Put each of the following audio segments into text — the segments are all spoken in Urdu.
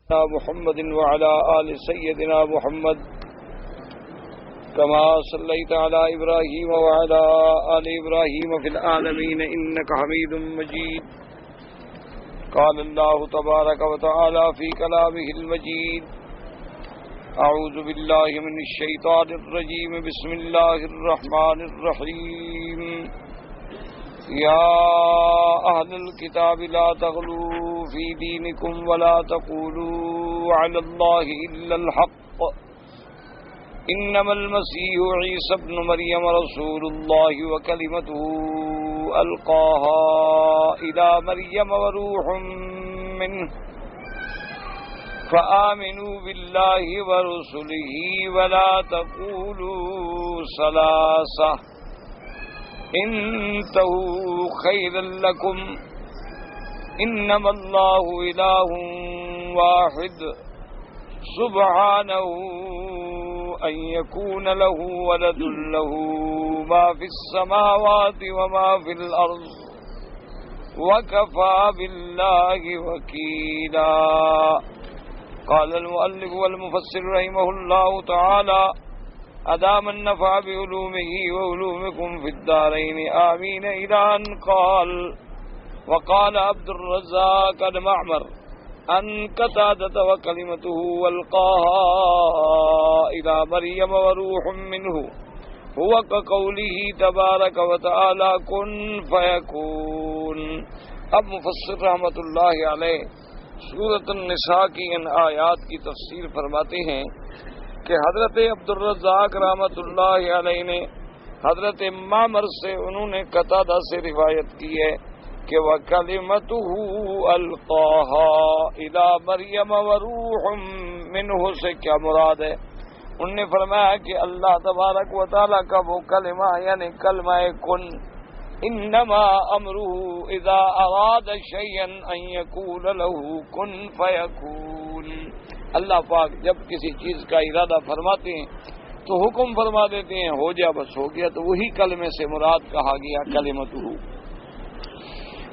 محمد وعلى آل سيدنا محمد كما صليت على إبراهيم وعلى آل إبراهيم في العالمين إنك حميد مجيد. قال الله تبارك وتعالى في كلامه المجيد: أعوذ بالله من الشيطان الرجيم. بسم الله الرحمن الرحيم. يا أهل الكتاب لا تغلوا في دينكم ولا تقولوا على الله إلا الحق إنما المسيح عيسى ابن مريم رسول الله وكلمته ألقاها إلى مريم وروح منه فآمنوا بالله ورسله ولا تقولوا ثلاثة انتهوا خيرا لكم انما الله اله واحد سبحانه ان يكون له ولد له ما في السماوات وما في الارض وكفى بالله وكيلا. قال المؤلف والمفسر رحمه الله تعالى: أدام النفع بعلومه وعلومكم في الدارين آمين. إلى أن قال: وقال عبد الرزاق عن معمر عن قتادة وكلمته ألقاها إلى مريم وروح منه هو كقوله تبارك وتعالى كن فيكون. اب مفسر رحمۃ اللہ علیہ سورۃ النساء کی ان آیات کی تفسیر فرماتے ہیں کہ حضرت عبد الرزاق رحمۃ اللہ علیہ نے حضرت معمر سے انہوں نے قتادہ سے روایت کی ہے کہ وَكَلِمَتُهُ أَلْقَاهَا إِلَى مَرْيَمَ وَرُوحٌ مِّنْهُ سے کیا مراد ہے؟ انہوں نے فرمایا کہ اللہ تبارک و تعالیٰ کا وہ کلمہ یعنی کلمہ کن، انما امرہ اذا اراد شیئا ان یقول له کن فیکون. اللہ پاک جب کسی چیز کا ارادہ فرماتے ہیں تو حکم فرما دیتے ہیں، ہو جا بس ہو گیا. تو وہی کلمے سے مراد کہا گیا کلمتہ.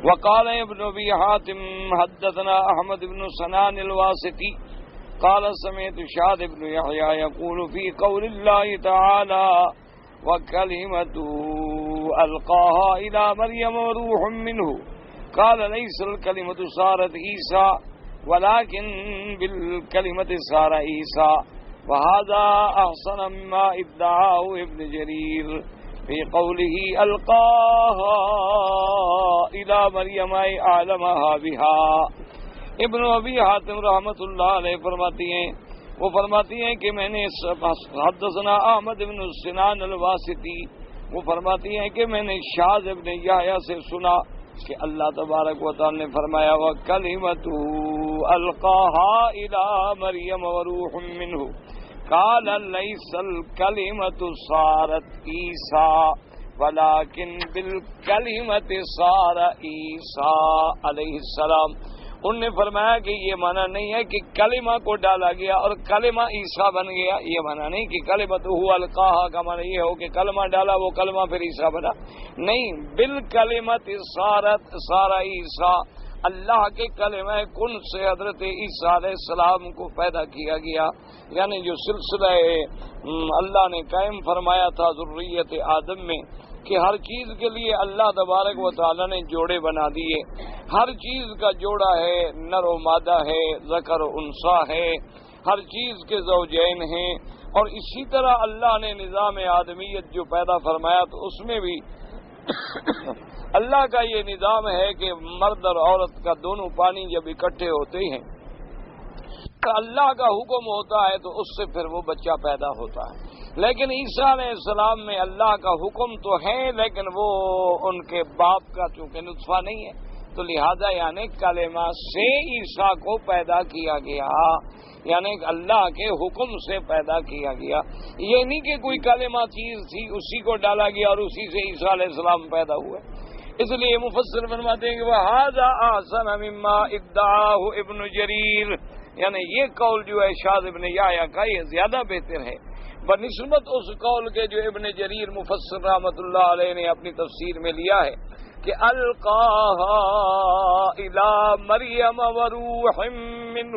وقال ابن ابی حاتم حدثنا احمد بن سنان الواسطی قال سمعت شاد بن یحییٰ یقول فی قول اللہ تعالی وکلمتہ القاها الى مریم وروح منہ قال لیس الکلمۃ صارت عیسیٰ ولكن بالكلمة صار عيسى. وهذا أحسن مما ادعاه ابن جرير في قوله ألقاها إلى مريم أعلمها بها. ابن ابی حاتم رحمۃ اللہ علیہ فرماتی ہیں کہ میں نے حدثنا احمد بن سنان الواسطی وہ فرماتی ہیں کہ میں نے شاذ ابن یحییٰ سے سنا کہ اللہ تبارک و تعالی نے فرمایا وَكَلِمَتُهُ أَلْقَاهَا إِلَى مَرْيَمَ وَرُوحٌ مِّنْهُ قَالَ لَيْسَ الْكَلِمَةُ صَارَتْ عِيسَىٰ وَلَكِنْ بِالْكَلِمَةِ صَارَ عِيسَىٰ علیہ السلام. انہوں نے فرمایا کہ یہ معنی نہیں ہے کہ کلمہ کو ڈالا گیا اور کلمہ عیسیٰ بن گیا. یہ معنی نہیں کہ کلمتہ القاہا کا معنی یہ ہو کہ کلمہ ڈالا وہ کلمہ پھر عیسیٰ بنا. نہیں، بالکلمۃ صار عیسیٰ، اللہ کے کلمہ کن سے حضرت عیسیٰ علیہ السلام کو پیدا کیا گیا. یعنی جو سلسلہ اللہ نے قائم فرمایا تھا ذریت آدم میں کہ ہر چیز کے لیے اللہ تبارک و تعالی نے جوڑے بنا دیے. ہر چیز کا جوڑا ہے، نر و مادہ ہے، ذکر و انثیٰ ہے، ہر چیز کے زوجین ہیں. اور اسی طرح اللہ نے نظام آدمیت جو پیدا فرمایا تو اس میں بھی اللہ کا یہ نظام ہے کہ مرد اور عورت کا دونوں پانی جب اکٹھے ہوتے ہیں تو اللہ کا حکم ہوتا ہے تو اس سے پھر وہ بچہ پیدا ہوتا ہے. لیکن عیسیٰ علیہ السلام میں اللہ کا حکم تو ہے لیکن وہ ان کے باپ کا چونکہ نطفہ نہیں ہے تو لہذا یعنی کلمہ سے عیسیٰ کو پیدا کیا گیا، یعنی اللہ کے حکم سے پیدا کیا گیا. یہ نہیں کہ کوئی کلمہ چیز تھی اسی کو ڈالا گیا اور اسی سے عیسیٰ علیہ السلام پیدا ہوئے. اس لیے مفسر فرماتے ہیں کہ وَهَذَا أَحْسَنَ مِمَّا ادَّعَاهُ ابن جریر، یعنی یہ قول جو ہے شاذ ابن یحییٰ کا یہ زیادہ بہتر ہے بنسبت اس قول کے جو ابن جریر مفسر رحمۃ اللہ علیہ نے اپنی تفسیر میں لیا ہے کہ القاها الى مریم وروح منہ،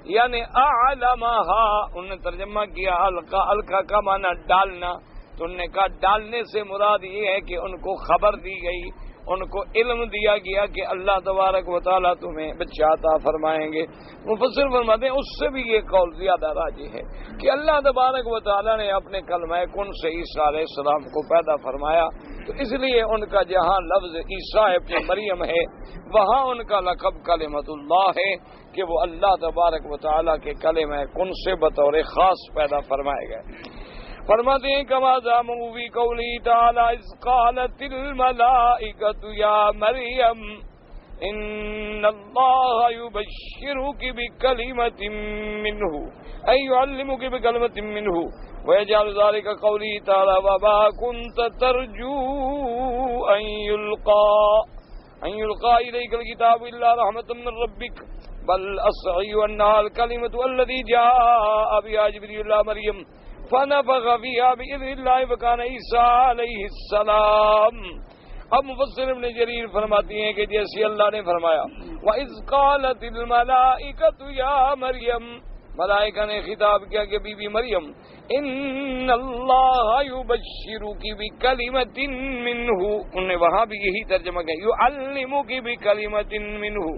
یعنی اعلمہا، انہوں نے ترجمہ کیا القا، القا کا معنی ڈالنا، تو انہوں نے کہا ڈالنے سے مراد یہ ہے کہ ان کو خبر دی گئی، ان کو علم دیا گیا کہ اللہ تبارک و تعالیٰ تمہیں بچہ عطا فرمائیں گے۔ مفسر فرماتے ہیں اس سے بھی یہ قول زیادہ راجح ہے کہ اللہ تبارک و تعالیٰ نے اپنے کلمہ کن سے عیسیٰ علیہ السلام کو پیدا فرمایا، تو اس لیے ان کا جہاں لفظ عیسیٰ ابن مریم ہے وہاں ان کا لقب کلمۃ اللہ ہے کہ وہ اللہ تبارک و تعالیٰ کے کلمہ کن سے بطور خاص پیدا فرمائے گئے۔ فرماتے ہیں کما زعموا فی قولی تعالی اذ قالت الملائکۃ یا مریم ان اللہ یبشرک بکلمۃ منہ ای یعلمک بکلمۃ منہ ویجعل ذلک قولی تعالی وما کنت ترجو ان یلقى الیک الکتاب الا رحمۃ من ربک بل اصعی انها الکلمۃ التي جاء بها جبریل الی مریم فنفخ فيها بإذن الله وكان عيسى علیہ السلام۔ اب مفسر ابن جریر فرماتی ہیں کہ جیسے اللہ نے فرمایا وَإِذْ قَالَتِ الْمَلَائِكَةُ يَا مریم، ملائکہ نے خطاب کیا کہ بی بی مریم ان اللہ یبشرک بکلمۃ منہ، انہوں نے وہاں بھی یہی ترجمہ کیا یعلمک بکلمۃ منہ،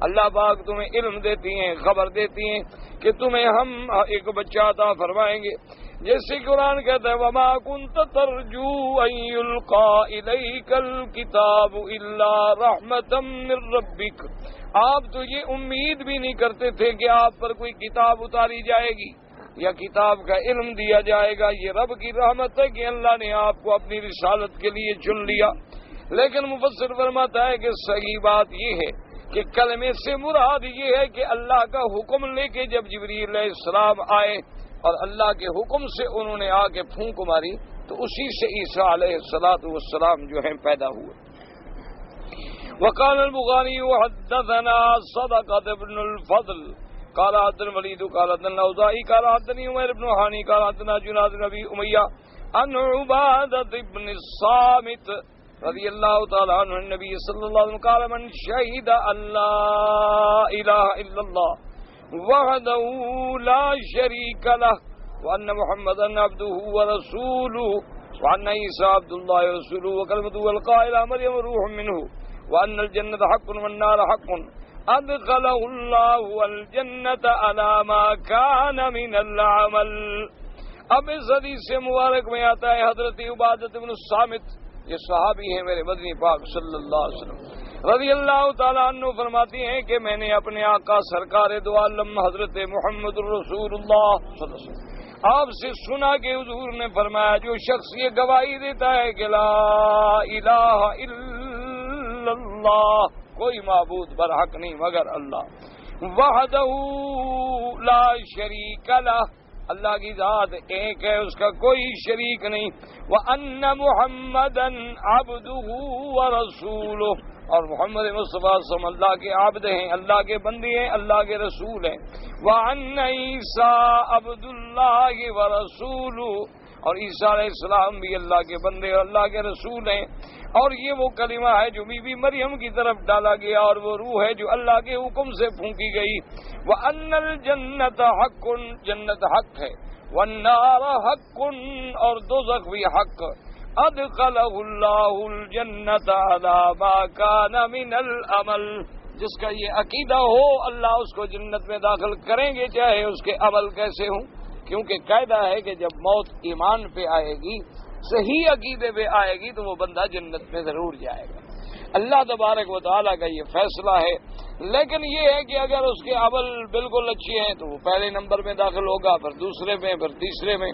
اللہ پاک تمہیں علم دیتی ہیں، خبر دیتی ہیں کہ تمہیں ہم ایک بچہ عطا فرمائیں گے۔ جیسے قرآن کہتا ہے وما کنت ترجو ان یلقى الیک الکتاب الا رحمۃ من ربک، آپ تو یہ امید بھی نہیں کرتے تھے کہ آپ پر کوئی کتاب اتاری جائے گی یا کتاب کا علم دیا جائے گا، یہ رب کی رحمت ہے کہ اللہ نے آپ کو اپنی رسالت کے لیے چن لیا۔ لیکن مفسر فرماتا ہے کہ صحیح بات یہ ہے کہ کلمے سے مراد یہ ہے کہ اللہ کا حکم لے کے جب جبریل علیہ السلام آئے اور اللہ کے حکم سے انہوں نے آ کے پھونک ماری تو اسی سے عیسیٰ علیہ السلام جو ہیں پیدا ہوئے۔ وقال البخاری حدثنا صدقة بن الفضل قال حدثنا الوليد قال حدثنا الأوزاعي قال حدثني عمير بن هاني قال حدثنا جناد بن أبي أمية عن عبادة بن الصامت رضی اللہ تعالی عنہ النبی صلی اللہ علیہ وسلم قال من شہد ان لا الہ الا اللہ وحدہ لا شریک لہ وان محمدا عبدہ ورسولہ وان عیسیٰ عبد اللہ ورسولہ وکلمتہ القاہ الی مریم روح منہ وان الجنۃ حق والنار حق ادخلہ اللہ الجنۃ علی ما کان من العمل۔ اب اس حدیث سے مبارک میں آتا ہے حضرت عبادۃ بن الصامت، یہ صحابی ہیں میرے مدنی پاک صلی اللہ علیہ وسلم رضی اللہ تعالیٰ عنہ، فرماتی ہیں کہ میں نے اپنے آقا سرکار دو عالم حضرت محمد رسول اللہ صلی اللہ علیہ وسلم آپ سے سنا کہ حضور نے فرمایا جو شخص یہ گواہی دیتا ہے کہ لا الہ الا اللہ، کوئی معبود برحق نہیں مگر اللہ، وحدہ لا شریک لہ، اللہ کی ذات ایک ہے، اس کا کوئی شریک نہیں، وَأَنَّ مُحَمَّدًا عَبْدُهُ وَرَسُولُهُ، اور محمد مصطفیٰ صلی اللہ علیہ وسلم اللہ کے عبد ہیں، اللہ کے بندے ہیں، اللہ کے رسول ہیں، وَأَنَّ عِيسَىٰ عَبْدُ اللَّهِ وَرَسُولُهُ، اور عیسیٰ علیہ السلام بھی اللہ کے بندے اور اللہ کے رسول ہیں، اور یہ وہ کلمہ ہے جو بی بی مریم کی طرف ڈالا گیا اور وہ روح ہے جو اللہ کے حکم سے پھونکی گئی۔ وَأَنَّ الْجَنَّةَ حَقٌّ، جنت حق ہے، وَالنَّارَ حَقٌّ، اور دوزخ بھی حق، أَدْخَلَهُ اللَّهُ الْجَنَّةَ عَلَىٰ مَا كَانَ مِنَ الْعَمَلِ، جس کا یہ عقیدہ ہو اللہ اس کو جنت میں داخل کریں گے چاہے اس کے عمل کیسے ہوں، کیونکہ قاعدہ ہے کہ جب موت ایمان پہ آئے گی، صحیح عقیدے پہ آئے گی تو وہ بندہ جنت میں ضرور جائے گا۔ اللہ تبارک و تعالیٰ کا یہ فیصلہ ہے، لیکن یہ ہے کہ اگر اس کے عمل بالکل اچھے ہیں تو وہ پہلے نمبر میں داخل ہوگا، پھر دوسرے میں، پھر تیسرے میں،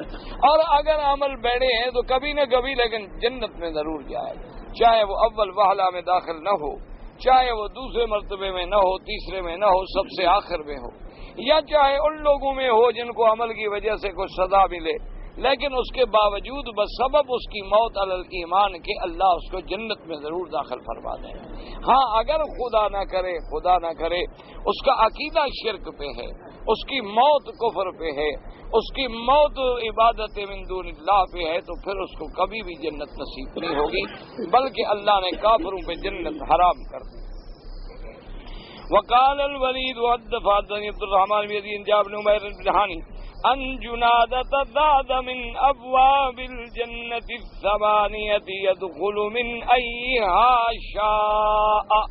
اور اگر عمل بیڑے ہیں تو کبھی نہ کبھی لیکن جنت میں ضرور جائے گا، چاہے وہ اول وہلہ میں داخل نہ ہو، چاہے وہ دوسرے مرتبے میں نہ ہو، تیسرے میں نہ ہو، سب سے آخر میں ہو، یا چاہے ان لوگوں میں ہو جن کو عمل کی وجہ سے کوئی سزا ملے، لیکن اس کے باوجود بسبب اس کی موت علی الایمان کے اللہ اس کو جنت میں ضرور داخل فرما دیں۔ ہاں اگر خدا نہ کرے اس کا عقیدہ شرک پہ ہے، اس کی موت کفر پہ ہے، اس کی موت عبادت من دون اللہ پہ ہے، تو پھر اس کو کبھی بھی جنت نصیب نہیں ہوگی، بلکہ اللہ نے کافروں پہ جنت حرام کر دی۔ وقال الولید حدثني عبد الرحمن بن يزيد جاء بن عمير الجهاني ان جنادة ذات من ابواب الجنة الثمانية يدخل من ايها شاء.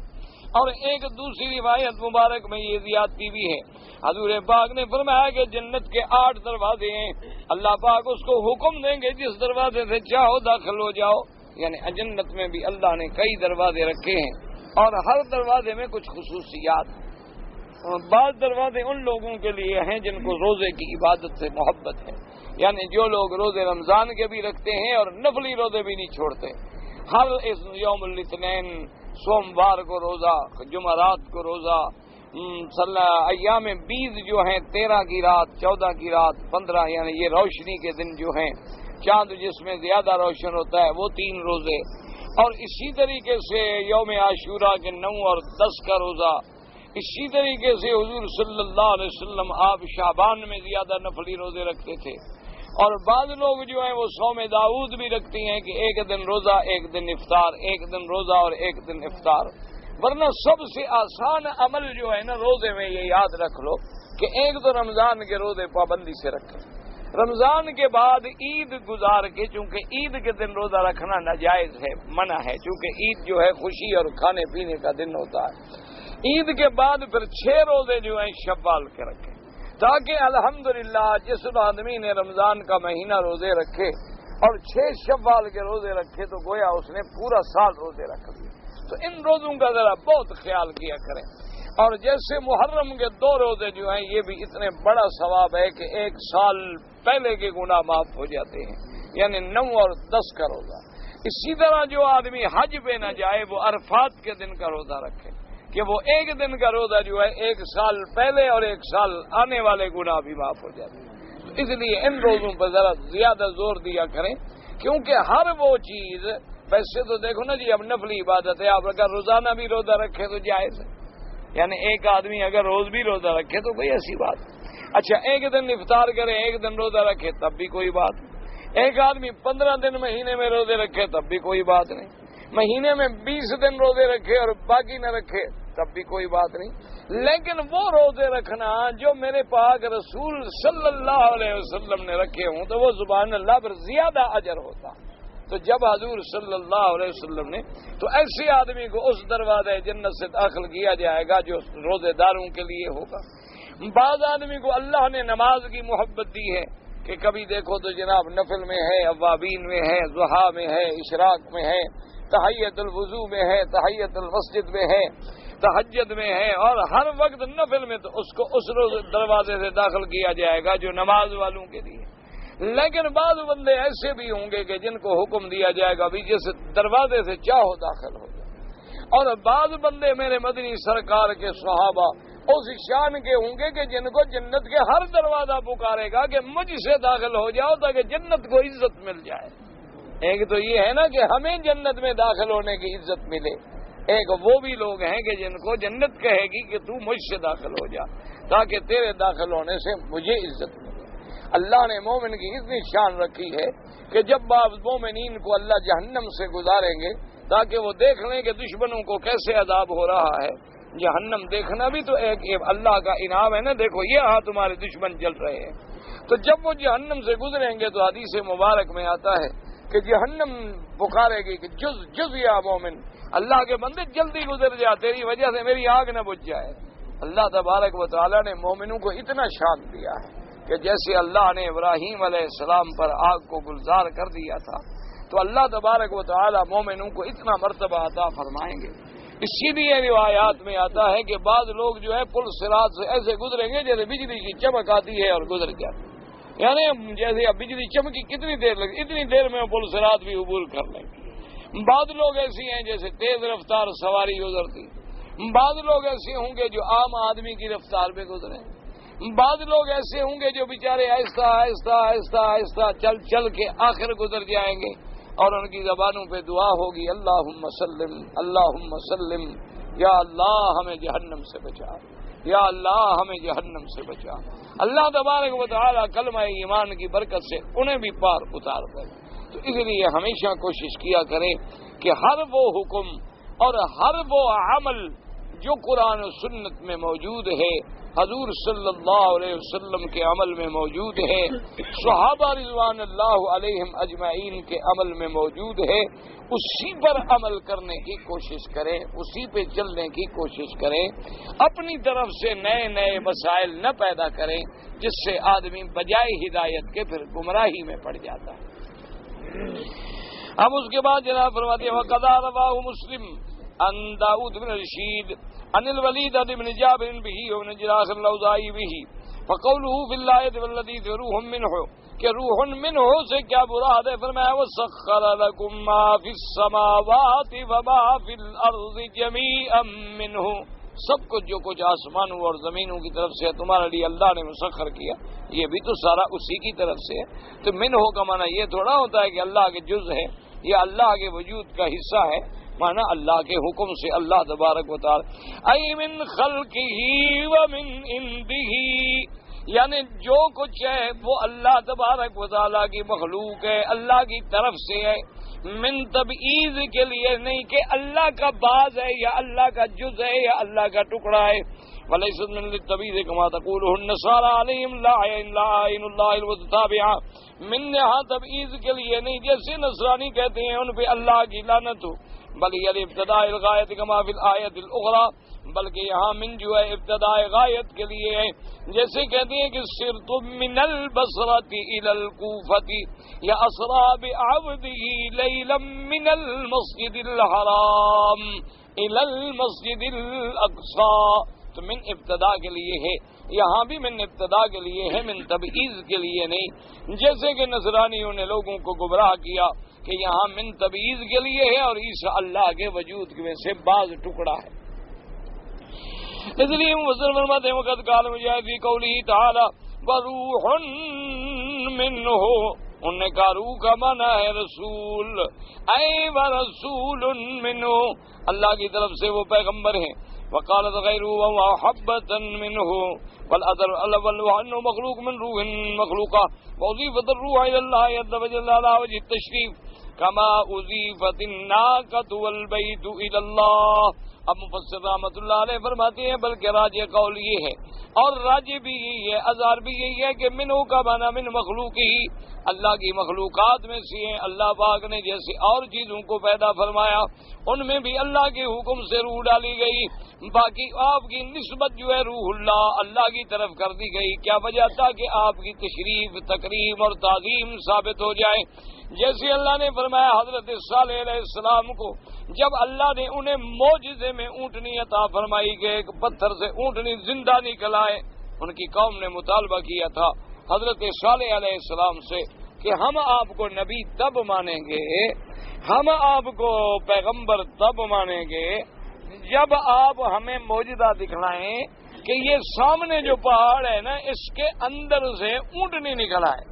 اور ایک دوسری روایت مبارک میں یہ زیادتی بھی ہے، حضور پاک نے فرمایا کہ جنت کے 8 دروازے ہیں، اللہ پاک اس کو حکم دیں گے جس دروازے سے چاہو داخل ہو جاؤ. یعنی جنت میں بھی اللہ نے کئی دروازے رکھے ہیں اور ہر دروازے میں کچھ خصوصیات. بعض دروازے ان لوگوں کے لیے ہیں جن کو روزے کی عبادت سے محبت ہے، یعنی جو لوگ روزے رمضان کے بھی رکھتے ہیں اور نفلی روزے بھی نہیں چھوڑتے. ہر اس یوم الاثنین، سوموار کو روزہ، جمعرات کو روزہ، ایام 20 جو ہیں، 13 کی رات، 14 کی رات، 15 یعنی یہ روشنی کے دن جو ہیں، چاند جس میں زیادہ روشن ہوتا ہے وہ 3 روزے. اور اسی طریقے سے یوم عاشورہ کے 9 اور 10 کا روزہ. اسی طریقے سے حضور صلی اللہ علیہ وسلم آپ شعبان میں زیادہ نفلی روزے رکھتے تھے. اور بعض لوگ جو ہیں وہ صوم داؤد بھی رکھتے ہیں کہ ایک دن روزہ، ایک دن افطار، ایک دن روزہ اور ایک دن افطار. ورنہ سب سے آسان عمل جو ہے نا روزے میں، یہ یاد رکھ لو کہ ایک تو رمضان کے روزے پابندی سے رکھیں. رمضان کے بعد عید گزار کے، چونکہ عید کے دن روزہ رکھنا ناجائز ہے، منع ہے، چونکہ عید جو ہے خوشی اور کھانے پینے کا دن ہوتا ہے. عید کے بعد پھر 6 روزے جو ہیں شوال کے رکھیں، تاکہ الحمدللہ جس آدمی نے رمضان کا مہینہ روزے رکھے اور 6 شوال کے روزے رکھے تو گویا اس نے پورا سال روزے رکھ لیے. تو ان روزوں کا ذرا بہت خیال کیا کریں. اور جیسے محرم کے 2 روزے جو ہیں یہ بھی اتنے بڑا ثواب ہے کہ 1 سال پہلے کے گناہ معاف ہو جاتے ہیں، یعنی 9 اور 10 کا روزہ. اسی طرح جو آدمی حج پہ نہ جائے وہ عرفات کے دن کا روزہ رکھے کہ وہ 1 دن کا روزہ جو ہے 1 سال پہلے اور 1 سال آنے والے گناہ بھی معاف ہو جاتے ہیں. تو اس لیے ان روزوں پر ذرا زیادہ زور دیا کریں، کیونکہ ہر وہ چیز، ویسے تو دیکھو نا جی اب نفلی عبادت ہے، آپ اگر روزانہ بھی روزہ رکھے تو جائز ہے، یعنی ایک آدمی اگر روز بھی روزہ رکھے تو کوئی ایسی بات. اچھا 1 دن افطار کرے، 1 دن روزہ رکھے تب بھی کوئی بات نہیں. ایک آدمی 15 دن مہینے میں روزے رکھے تب بھی کوئی بات نہیں. مہینے میں 20 دن روزے رکھے اور باقی نہ رکھے تب بھی کوئی بات نہیں. لیکن وہ روزے رکھنا جو میرے پاک رسول صلی اللہ علیہ وسلم نے رکھے ہوں تو وہ سبحان اللہ پر زیادہ اجر ہوتا. تو جب حضور صلی اللہ علیہ وسلم نے، تو ایسے آدمی کو اس دروازے جنت سے داخل کیا جائے گا جو روزے داروں کے لیے ہوگا. بعض آدمی کو اللہ نے نماز کی محبت دی ہے کہ کبھی دیکھو تو جناب نفل میں ہے، اوابین میں ہے، ضحیٰ میں ہے، اشراق میں ہے، تحیت الوضو میں ہے، تحیت المسجد میں ہے، تہجد میں ہے، اور ہر وقت نفل میں، تو اس کو اس روز دروازے سے داخل کیا جائے گا جو نماز والوں کے لیے. لیکن بعض بندے ایسے بھی ہوں گے کہ جن کو حکم دیا جائے گا بھی جس دروازے سے چاہو داخل ہو جائے. اور بعض بندے میرے مدنی سرکار کے صحابہ اس شان کے ہوں گے کہ جن کو جنت کے ہر دروازہ پکارے گا کہ مجھ سے داخل ہو جاؤ تاکہ جنت کو عزت مل جائے. ایک تو یہ ہے نا کہ ہمیں جنت میں داخل ہونے کی عزت ملے، ایک وہ بھی لوگ ہیں کہ جن کو جنت کہے گی کہ تو مجھ سے داخل ہو جا تاکہ تیرے داخل ہونے سے مجھے عزت ملے. اللہ نے مومن کی اتنی شان رکھی ہے کہ جب بعض مومنین کو اللہ جہنم سے گزاریں گے تاکہ وہ دیکھ لیں کہ دشمنوں کو کیسے عذاب ہو رہا ہے. جہنم دیکھنا بھی تو ایک اللہ کا انعام ہے نا، دیکھو یہ تمہارے دشمن جل رہے ہیں. تو جب وہ جہنم سے گزریں گے تو حدیث مبارک میں آتا ہے کہ جہنم پکارے گی کہ جز جز یا مومن، اللہ کے بندے جلدی گزر جا، تیری وجہ سے میری آگ نہ بجھ جائے. اللہ تبارک و تعالیٰ نے مومنوں کو اتنا شان دیا ہے کہ جیسے اللہ نے ابراہیم علیہ السلام پر آگ کو گلزار کر دیا تھا تو اللہ تبارک و تعالیٰ مومنوں کو اتنا مرتبہ عطا فرمائیں گے. اسی لیے روایات میں آتا ہے کہ بعض لوگ جو ہے پل صراط سے ایسے گزریں گے جیسے بجلی کی چمک آتی ہے اور گزر جاتی ہے، یعنی جیسے اب بجلی چمکی کتنی دیر لگتی اتنی دیر میں پل صراط بھی عبور کر لیں گے. بعض لوگ ایسی ہیں جیسے تیز رفتار سواری گزرتی، بعض لوگ ایسے ہوں گے جو عام آدمی کی رفتار پہ گزریں، بعض لوگ ایسے ہوں گے جو بیچارے آہستہ آہستہ آہستہ آہستہ چل چل کے آخر گزر جائیں گے اور ان کی زبانوں پہ دعا ہوگی اللہم سلم اللہم سلم، یا اللہ ہمیں جہنم سے بچا، یا اللہ ہمیں جہنم سے بچا. اللہ تبارک و تعالی کلمہ ایمان کی برکت سے انہیں بھی پار اتار دے. تو اس لیے ہمیشہ کوشش کیا کریں کہ ہر وہ حکم اور ہر وہ عمل جو قرآن و سنت میں موجود ہے، حضور صلی اللہ علیہ وسلم کے عمل میں موجود ہے، صحابہ رضوان اللہ علیہم اجمعین کے عمل میں موجود ہے، اسی پر عمل کرنے کی کوشش کریں، اسی پہ چلنے کی کوشش کریں، اپنی طرف سے نئے نئے مسائل نہ پیدا کریں جس سے آدمی بجائے ہدایت کے پھر گمراہی میں پڑ جاتا ہے۔ اب اس کے بعد جناب فرماتے ہیں وَقَضَى رَوَاهُ مُسْلِمٌ عن داؤد بن رشید عن الولید بن جابر به وابن جراح اللوزائی به فقوله في الآية والذي روح منه کہ روح منه سے کیا مراد ہے؟ فرمایا وسخر لكم ما في السماوات وما في الارض جميعا منه، سب کچھ جو کچھ آسمانوں اور زمینوں کی طرف سے تمہارے لیے اللہ نے مسخر کیا، یہ بھی تو سارا اسی کی طرف سے ہے۔ تو منہ کا معنی یہ تھوڑا ہوتا ہے کہ اللہ کے جز ہے یا اللہ کے وجود کا حصہ ہے، مانا اللہ کے حکم سے اللہ تبارک و تعالی ای من خلقہ ومن عنده، یعنی جو کچھ ہے وہ اللہ تبارک و تعالی کی مخلوق ہے، اللہ کی طرف سے ہے، من تبعیض کے لیے نہیں کہ اللہ کا بعض ہے یا اللہ کا جز ہے یا اللہ کا ٹکڑا ہے، ولیست من للتبعیض کما تقولہ النصارى علیہم لعین اللہ المتتابعہ، من یہاں تبعیض کے لیے نہیں جیسے نصرانی کہتے ہیں ان پہ اللہ کی لعنت ہو، بل یہ ابتداء الغایت کما فی الآیت الاخری، بلکہ یہاں من جو ہے ابتداء غایت کے لیے ہے، جیسے کہتے ہیں کہ سرت من البصرۃ الی الکوفۃ یا اسری بعبدہ لیلا من المسجد الحرام الی المسجد الاقصی، تو من ابتدا کے لیے ہے، یہاں بھی من ابتدا کے لیے ہے، من تبعیض کے لیے نہیں، جیسے کہ نصرانیوں نے لوگوں کو گمراہ کیا کہ یہاں من تبعیض کے لیے ہے اور عیسیٰ اللہ کے وجود میں سے بعض ٹکڑا ہے۔ اس لیے مفسر فرماتے ہیں وقت قال مجاہد فی قولہ تعالی وروح منہ، انہوں نے کہا روح کا معنی ہے رسول، اے ورسول منہ، اللہ کی طرف سے وہ پیغمبر ہیں، وقالت غیرہ وحبتا منہ والأثر الأول وأنه مخلوق من روح مخلوقة وأضيفت الروح إلى الله عز وجل على وجه التشريف كما أضيفت الناقة والبيت إلى الله۔ اب مفسر رحمۃ اللہ علیہ فرماتے ہیں بلکہ راجح قول یہ ہے اور راجح بھی یہی ہے، اظہار بھی یہی ہے کہ منہ کا معنی من مخلوق ہی، اللہ کی مخلوقات میں سے ہیں، اللہ پاک نے جیسے اور چیزوں کو پیدا فرمایا ان میں بھی اللہ کے حکم سے روح ڈالی گئی، باقی آپ کی نسبت جو ہے روح اللہ کی طرف کر دی گئی، کیا وجہ تھا کہ آپ کی تشریف تکریم اور تعظیم ثابت ہو جائے، جیسے اللہ نے فرمایا حضرت صالح علیہ السلام کو جب اللہ نے انہیں معجزے میں اونٹنی عطا فرمائی کہ ایک پتھر سے اونٹنی زندہ نکل آئے، ان کی قوم نے مطالبہ کیا تھا حضرت صالح علیہ السلام سے کہ ہم آپ کو نبی تب مانیں گے، ہم آپ کو پیغمبر تب مانیں گے جب آپ ہمیں معجزہ دکھلائیں کہ یہ سامنے جو پہاڑ ہے نا اس کے اندر سے اونٹنی نکل آئے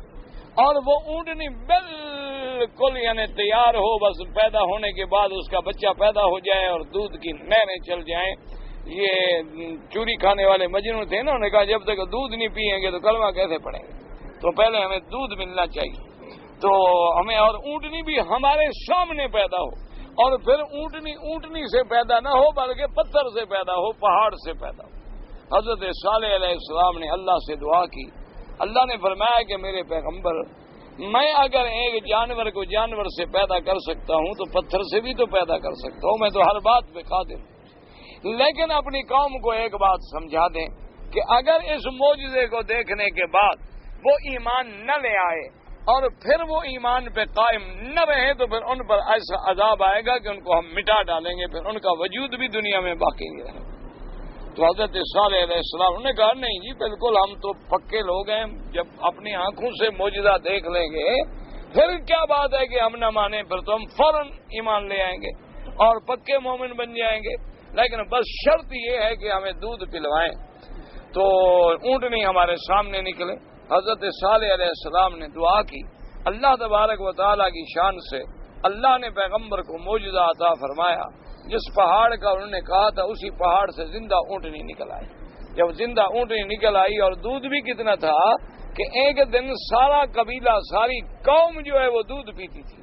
اور وہ اونٹنی بالکل یعنی تیار ہو، بس پیدا ہونے کے بعد اس کا بچہ پیدا ہو جائے اور دودھ کی نہریں چل جائیں۔ یہ چوری کھانے والے مجنون تھے نا، انہوں نے کہا جب تک دودھ نہیں پیئیں گے تو کلمہ کیسے پڑھیں گے، تو پہلے ہمیں دودھ ملنا چاہیے، تو ہمیں اور اونٹنی بھی ہمارے سامنے پیدا ہو، اور پھر اونٹنی سے پیدا نہ ہو بلکہ پتھر سے پیدا ہو، پہاڑ سے پیدا ہو۔ حضرت صالح علیہ السلام نے اللہ سے دعا کی، اللہ نے فرمایا کہ میرے پیغمبر میں اگر ایک جانور کو جانور سے پیدا کر سکتا ہوں تو پتھر سے بھی تو پیدا کر سکتا ہوں، میں تو ہر بات پہ قادر ہوں، لیکن اپنی قوم کو ایک بات سمجھا دیں کہ اگر اس معجزے کو دیکھنے کے بعد وہ ایمان نہ لے آئے اور پھر وہ ایمان پہ قائم نہ رہے تو پھر ان پر ایسا عذاب آئے گا کہ ان کو ہم مٹا ڈالیں گے، پھر ان کا وجود بھی دنیا میں باقی نہیں رہے۔ تو حضرت صالح علیہ السلام انہوں نے کہا نہیں جی بالکل ہم تو پکے لوگ ہیں، جب اپنی آنکھوں سے معجزہ دیکھ لیں گے پھر کیا بات ہے کہ ہم نہ مانیں، پھر تو ہم فوراً ایمان لے آئیں گے اور پکے مومن بن جائیں گے، لیکن بس شرط یہ ہے کہ ہمیں دودھ پلوائیں۔ تو اونٹنی ہمارے سامنے نکلے، حضرت صالح علیہ السلام نے دعا کی، اللہ تبارک و تعالیٰ کی شان سے اللہ نے پیغمبر کو معجزہ عطا فرمایا، جس پہاڑ کا انہوں نے کہا تھا اسی پہاڑ سے زندہ اونٹنی نکل آئی۔ جب زندہ اونٹنی نکل آئی اور دودھ بھی کتنا تھا کہ ایک دن سارا قبیلہ ساری قوم جو ہے وہ دودھ پیتی تھی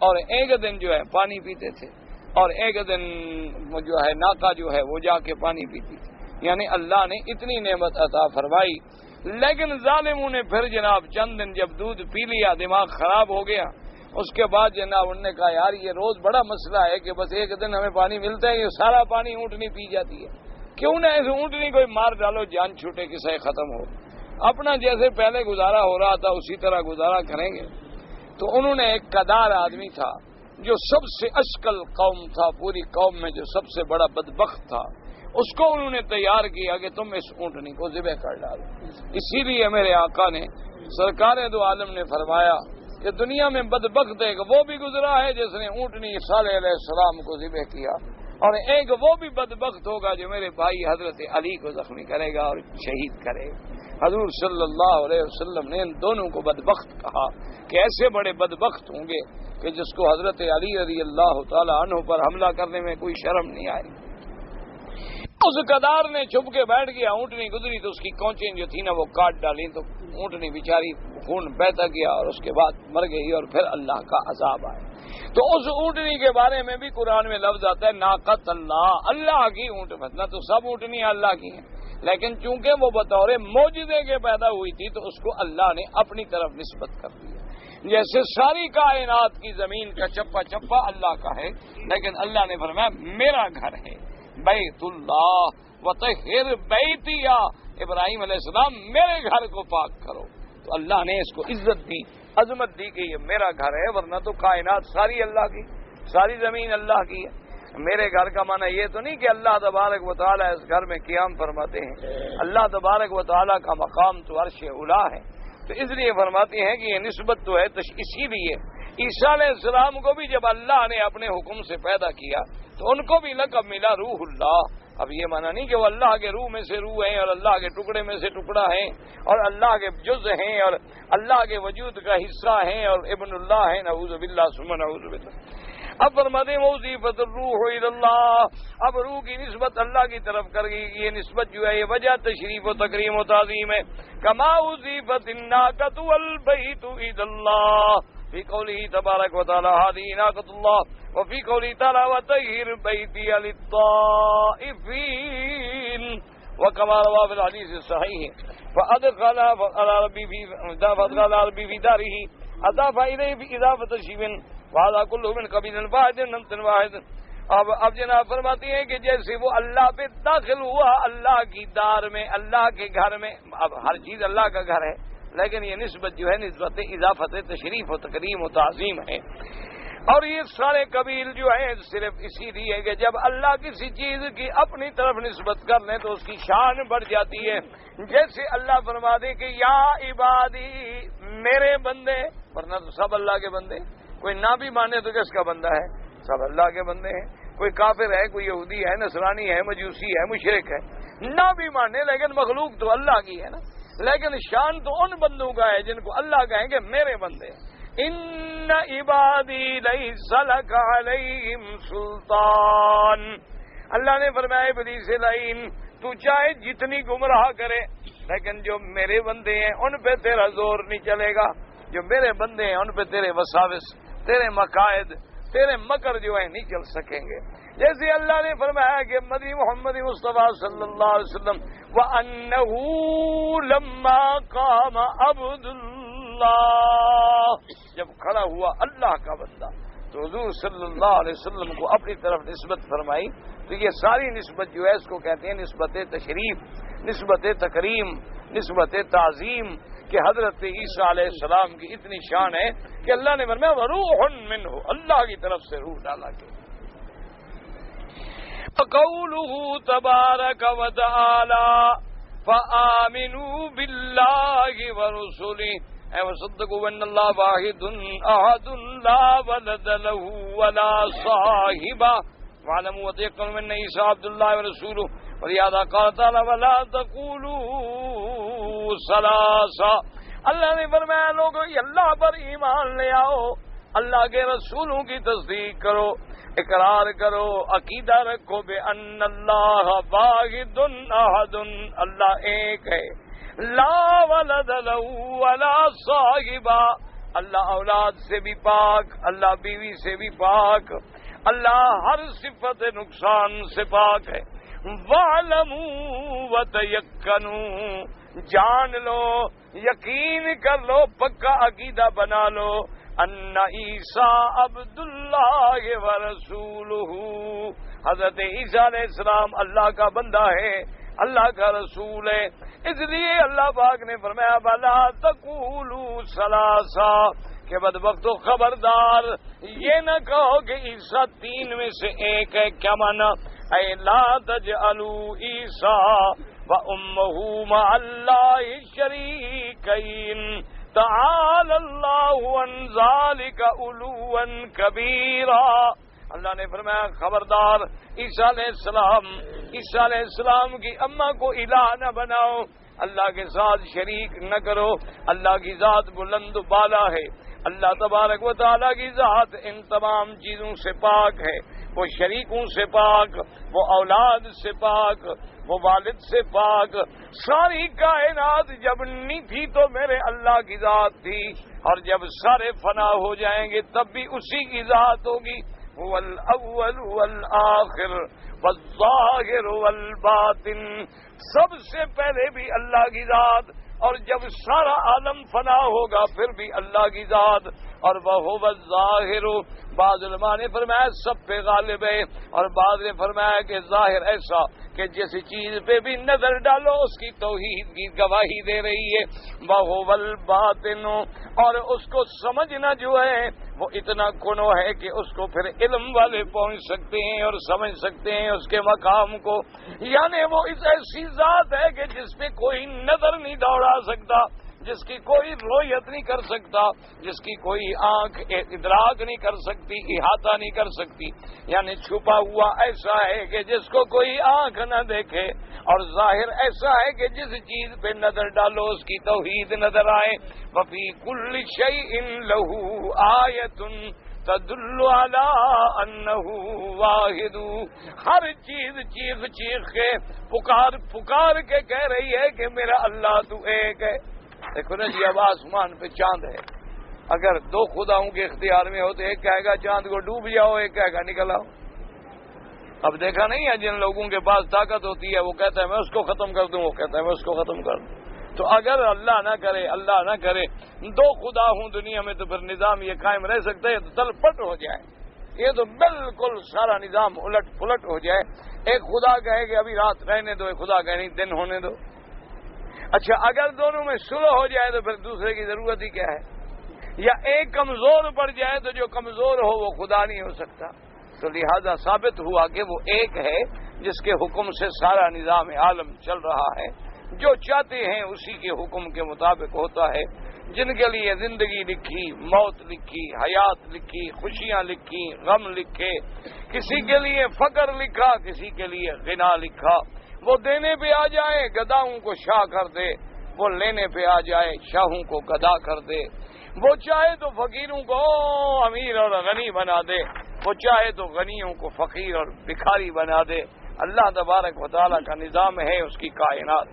اور ایک دن جو ہے پانی پیتے تھے۔ اور ایک دن جو ہے ناقہ جو ہے وہ جا کے پانی پیتی تھی. یعنی اللہ نے اتنی نعمت عطا فرمائی. لیکن ظالموں نے پھر جناب چند دن جب دودھ پی لیا دماغ خراب ہو گیا. اس کے بعد جناب انہوں نے کہا یار یہ روز بڑا مسئلہ ہے کہ بس ایک دن ہمیں پانی ملتا ہے، یہ سارا پانی اونٹنی پی جاتی ہے، کیوں نہ اس اونٹنی کو مار ڈالو، جان چھوٹے قصہ ختم ہو. اپنا جیسے پہلے گزارا ہو رہا تھا اسی طرح گزارا کریں گے. تو انہوں نے ایک قدار آدمی تھا جو سب سے اشکل قوم تھا، پوری قوم میں جو سب سے بڑا بدبخت تھا، اس کو انہوں نے تیار کیا کہ تم اس اونٹنی کو ذبح کر ڈالو. اسی لیے میرے آقا نے سرکار دو عالم نے فرمایا کہ دنیا میں بدبخت ایک وہ بھی گزرا ہے جس نے اونٹنی صالح علیہ السلام کو ذبح کیا، اور ایک وہ بھی بدبخت ہوگا جو میرے بھائی حضرت علی کو زخمی کرے گا اور شہید کرے گا. حضور صلی اللہ علیہ وسلم نے ان دونوں کو بدبخت کہا کہ ایسے بڑے بدبخت ہوں گے کہ جس کو حضرت علی رضی اللہ تعالی عنہ پر حملہ کرنے میں کوئی شرم نہیں آئی. اس قدار نے چھپ کے بیٹھ گیا، اونٹنی گزری تو اس کی کونچیں جو تھی نا وہ کاٹ ڈالی، تو اونٹنی بیچاری خون بہتا گیا اور اس کے بعد مر گئی، اور پھر اللہ کا عذاب آیا. تو اس اونٹنی کے بارے میں بھی قرآن میں لفظ آتا ہے ناقت اللہ، اللہ کی اونٹ. فتنا تو سب اونٹنیاں اللہ کی ہیں، لیکن چونکہ وہ بطور معجزے کے پیدا ہوئی تھی تو اس کو اللہ نے اپنی طرف نسبت کر دیا. جیسے ساری کائنات کی زمین کا چپا چپا اللہ کا ہے، لیکن اللہ نے فرمایا میرا گھر ہے بیت اللہ وطہر بیتی، یا ابراہیم علیہ السلام میرے گھر کو پاک کرو. تو اللہ نے اس کو عزت دی، عظمت دی کہ یہ میرا گھر ہے، ورنہ تو کائنات ساری اللہ کی، ساری زمین اللہ کی ہے. میرے گھر کا معنی یہ تو نہیں کہ اللہ تبارک و تعالیٰ اس گھر میں قیام فرماتے ہیں. اللہ تبارک و تعالیٰ کا مقام تو عرش اولا ہے، تو اس لیے فرماتے ہیں کہ یہ نسبت تو ہے. اسی لیے عیسیٰ علیہ السلام کو بھی جب اللہ نے اپنے حکم سے پیدا کیا تو ان کو بھی لقب ملا روح اللہ. اب یہ معنی نہیں کہ وہ اللہ کے روح میں سے روح ہیں اور اللہ کے ٹکڑے میں سے ٹکڑا ہیں اور اللہ کے جز ہیں اور اللہ کے وجود کا حصہ ہیں اور ابن اللہ ہیں، نعوذ باللہ ثم نعوذ باللہ. اب فرماتے ہیں وظیفۃ الروح الی اللہ، اب روح کی نسبت اللہ کی طرف کر گئی. یہ نسبت جو ہے یہ وجہ تشریف و تکریم و تعظیم ہے. کما وظیفۃ الناقۃ والبیت الی اللہ فی قولہ تبارک و تعالی ہذہ ناقۃ اللہ، وفی قولہ تعالی وطہر بیتی للطائفین، وکما روى فی الحدیث الصحیح فادخل ربی فی دارہ اضاف الیہ باضافۃ تشریف وهذا كله من قبيل واحد نمط واحد. اب جناب فرماتی ہیں کہ جیسے وہ اللہ پہ داخل ہوا اللہ کی دار میں، اللہ کے گھر میں. اب ہر چیز اللہ کا گھر ہے، لیکن یہ نسبت جو ہے نسبت اضافت تشریف و تکریم و تعظیم ہے. اور یہ سارے قبیل جو ہیں صرف اسی لیے کہ جب اللہ کسی چیز کی اپنی طرف نسبت کر لیں تو اس کی شان بڑھ جاتی ہے. جیسے اللہ فرما دے کہ یا عبادی میرے بندے، ورنہ تو سب اللہ کے بندے. کوئی نہ بھی مانے تو کس کا بندہ ہے؟ سب اللہ کے بندے ہیں. کوئی کافر ہے، کوئی یہودی ہے، نصرانی ہے، مجوسی ہے، مشرک ہے، نہ بھی مانے، لیکن مخلوق تو اللہ کی ہے نا. لیکن شان تو ان بندوں کا ہے جن کو اللہ کہیں گے میرے بندے. ان عبادی لیس لک علیہم سلطان، اللہ نے فرمایا ابلیس لعین تو چاہے جتنی گمراہ کرے، لیکن جو میرے بندے ہیں ان پہ تیرا زور نہیں چلے گا. جو میرے بندے ہیں ان پہ تیرے وساوس، تیرے مقاعد، تیرے مکر جو ہیں نہیں چل سکیں گے. جیسے اللہ نے فرمایا کہ مدی محمد مصطفیٰ صلی اللہ علیہ وسلم وَأَنَّهُ لَمَّا قَامَ عَبْدُ اللَّهِ، جب کھڑا ہوا اللہ کا بندہ تو حضور صلی اللہ علیہ وسلم کو اپنی طرف نسبت فرمائی. تو یہ ساری نسبت جو ہے اس کو کہتے ہیں نسبت تشریف، نسبت تکریم، نسبت تعظیم، کہ حضرت عیسیٰ علیہ السلام کی اتنی شان ہے کہ اللہ نے فرمایا وروح منہ، اللہ کی طرف سے روح ڈالا کے. قولہ تبارک و تعالی فآمنوا باللہ ورسلہ وصدقوا ان اللہ واحد احد لا ولد له ولا صاحب واعلموا وتيقنوا ان عیسی عبد اللہ ورسولہ ولہذا قال تعالی ولا تقولوا ثلاثہ. اللہ نے فرمایا لوگوں اللہ پر ایمان لے آؤ، اللہ کے رسولوں کی تصدیق کرو، اقرار کرو، عقیدہ رکھو بے ان اللہ واحد احد، اللہ ایک ہے، لا ولد له ولا صاحب، اللہ اولاد سے بھی پاک، اللہ بیوی سے بھی پاک، اللہ ہر صفت نقصان سے پاک ہے۔ وَاعْلَمُوا وَتَيَقَّنُوا، جان لو، یقین کر لو، پکا عقیدہ بنا لو، ان عیسیٰ عبد اللہ ورسولہ، حضرت عیسیٰ علیہ السلام اللہ کا بندہ ہے، اللہ کا رسول ہے۔ اس لیے اللہ پاک نے فرمایا بلا تقولوا ثلاثہ، کہ بدبختو خبردار یہ نہ کہو کہ عیسیٰ تین میں سے ایک ہے۔ کیا مانا؟ اے لا تجعلوا عیسیٰ وامہ مع اللہ شریکین تعالی اللہ عن ذلک علوا کبیرا۔ اللہ نے فرمایا خبردار عیسیٰ علیہ السلام کی اماں کو الہ نہ بناؤ، اللہ کے ساتھ شریک نہ کرو۔ اللہ کی ذات بلند و بالا ہے، اللہ تبارک و تعالیٰ کی ذات ان تمام چیزوں سے پاک ہے، وہ شریکوں سے پاک، وہ اولاد سے پاک، وہ والد سے پاک۔ ساری کائنات جب نہیں تھی تو میرے اللہ کی ذات تھی، اور جب سارے فنا ہو جائیں گے تب بھی اسی کی ذات ہوگی۔ هو الاول والآخر والظاہر والباطن، سب سے پہلے بھی اللہ کی ذات، اور جب سارا عالم فنا ہوگا پھر بھی اللہ کی ذات۔ اور وہ الظاہر، بعض علماء نے فرمایا سب پہ غالب ہے، اور بعض نے فرمایا کہ ظاہر ایسا کہ جس چیز پہ بھی نظر ڈالو اس کی توحید کی گواہی دے رہی ہے۔ وہ الباطن، اور اس کو سمجھنا جو ہے وہ اتنا کنو ہے کہ اس کو پھر علم والے پہنچ سکتے ہیں اور سمجھ سکتے ہیں اس کے مقام کو۔ یعنی وہ اس ایسی ذات ہے کہ جس پہ کوئی نظر نہیں دوڑا سکتا، جس کی کوئی رویت نہیں کر سکتا، جس کی کوئی آنکھ ادراک نہیں کر سکتی، احاطہ نہیں کر سکتی۔ یعنی چھپا ہوا ایسا ہے کہ جس کو کوئی آنکھ نہ دیکھے، اور ظاہر ایسا ہے کہ جس چیز پہ نظر ڈالو اس کی توحید نظر آئے۔ وفی کل شیء لہ آیۃ تدل علی انہ واحد، ہر چیز چیخ چیخ کے پکار کے کہہ رہی ہے کہ میرا اللہ تو ایک ہے۔ دیکھو نا جی، اب آسمان پہ چاند ہے، اگر دو خداؤں کے اختیار میں ہوتے، ایک کہے گا چاند کو ڈوب جاؤ، ایک کہے گا نکل آؤ۔ اب دیکھا نہیں ہے جن لوگوں کے پاس طاقت ہوتی ہے وہ کہتا ہے میں اس کو ختم کر دوں، وہ کہتا ہے میں اس کو ختم کر دوں۔ تو اگر اللہ نہ کرے دو خدا ہوں دنیا میں تو پھر نظام یہ قائم رہ سکتا ہے؟ تو تل پٹ ہو جائے، یہ تو بالکل سارا نظام الٹ پلٹ ہو جائے۔ ایک خدا کہے کہ ابھی رات رہنے دو، ایک خدا کہے نہیں دن ہونے دو۔ اچھا اگر دونوں میں صلح ہو جائے تو پھر دوسرے کی ضرورت ہی کیا ہے؟ یا ایک کمزور پڑ جائے تو جو کمزور ہو وہ خدا نہیں ہو سکتا۔ تو لہذا ثابت ہوا کہ وہ ایک ہے جس کے حکم سے سارا نظام عالم چل رہا ہے، جو چاہتے ہیں اسی کے حکم کے مطابق ہوتا ہے۔ جن کے لیے زندگی لکھی، موت لکھی، حیات لکھی، خوشیاں لکھی، غم لکھے، کسی کے لیے فقر لکھا، کسی کے لیے غنا لکھا، وہ دینے پہ آ جائے گداؤں کو شاہ کر دے، وہ لینے پہ آ جائے شاہوں کو گدا کر دے، وہ چاہے تو فقیروں کو امیر اور غنی بنا دے، وہ چاہے تو غنیوں کو فقیر اور بھکاری بنا دے۔ اللہ تبارک و تعالیٰ کا نظام ہے اس کی کائنات۔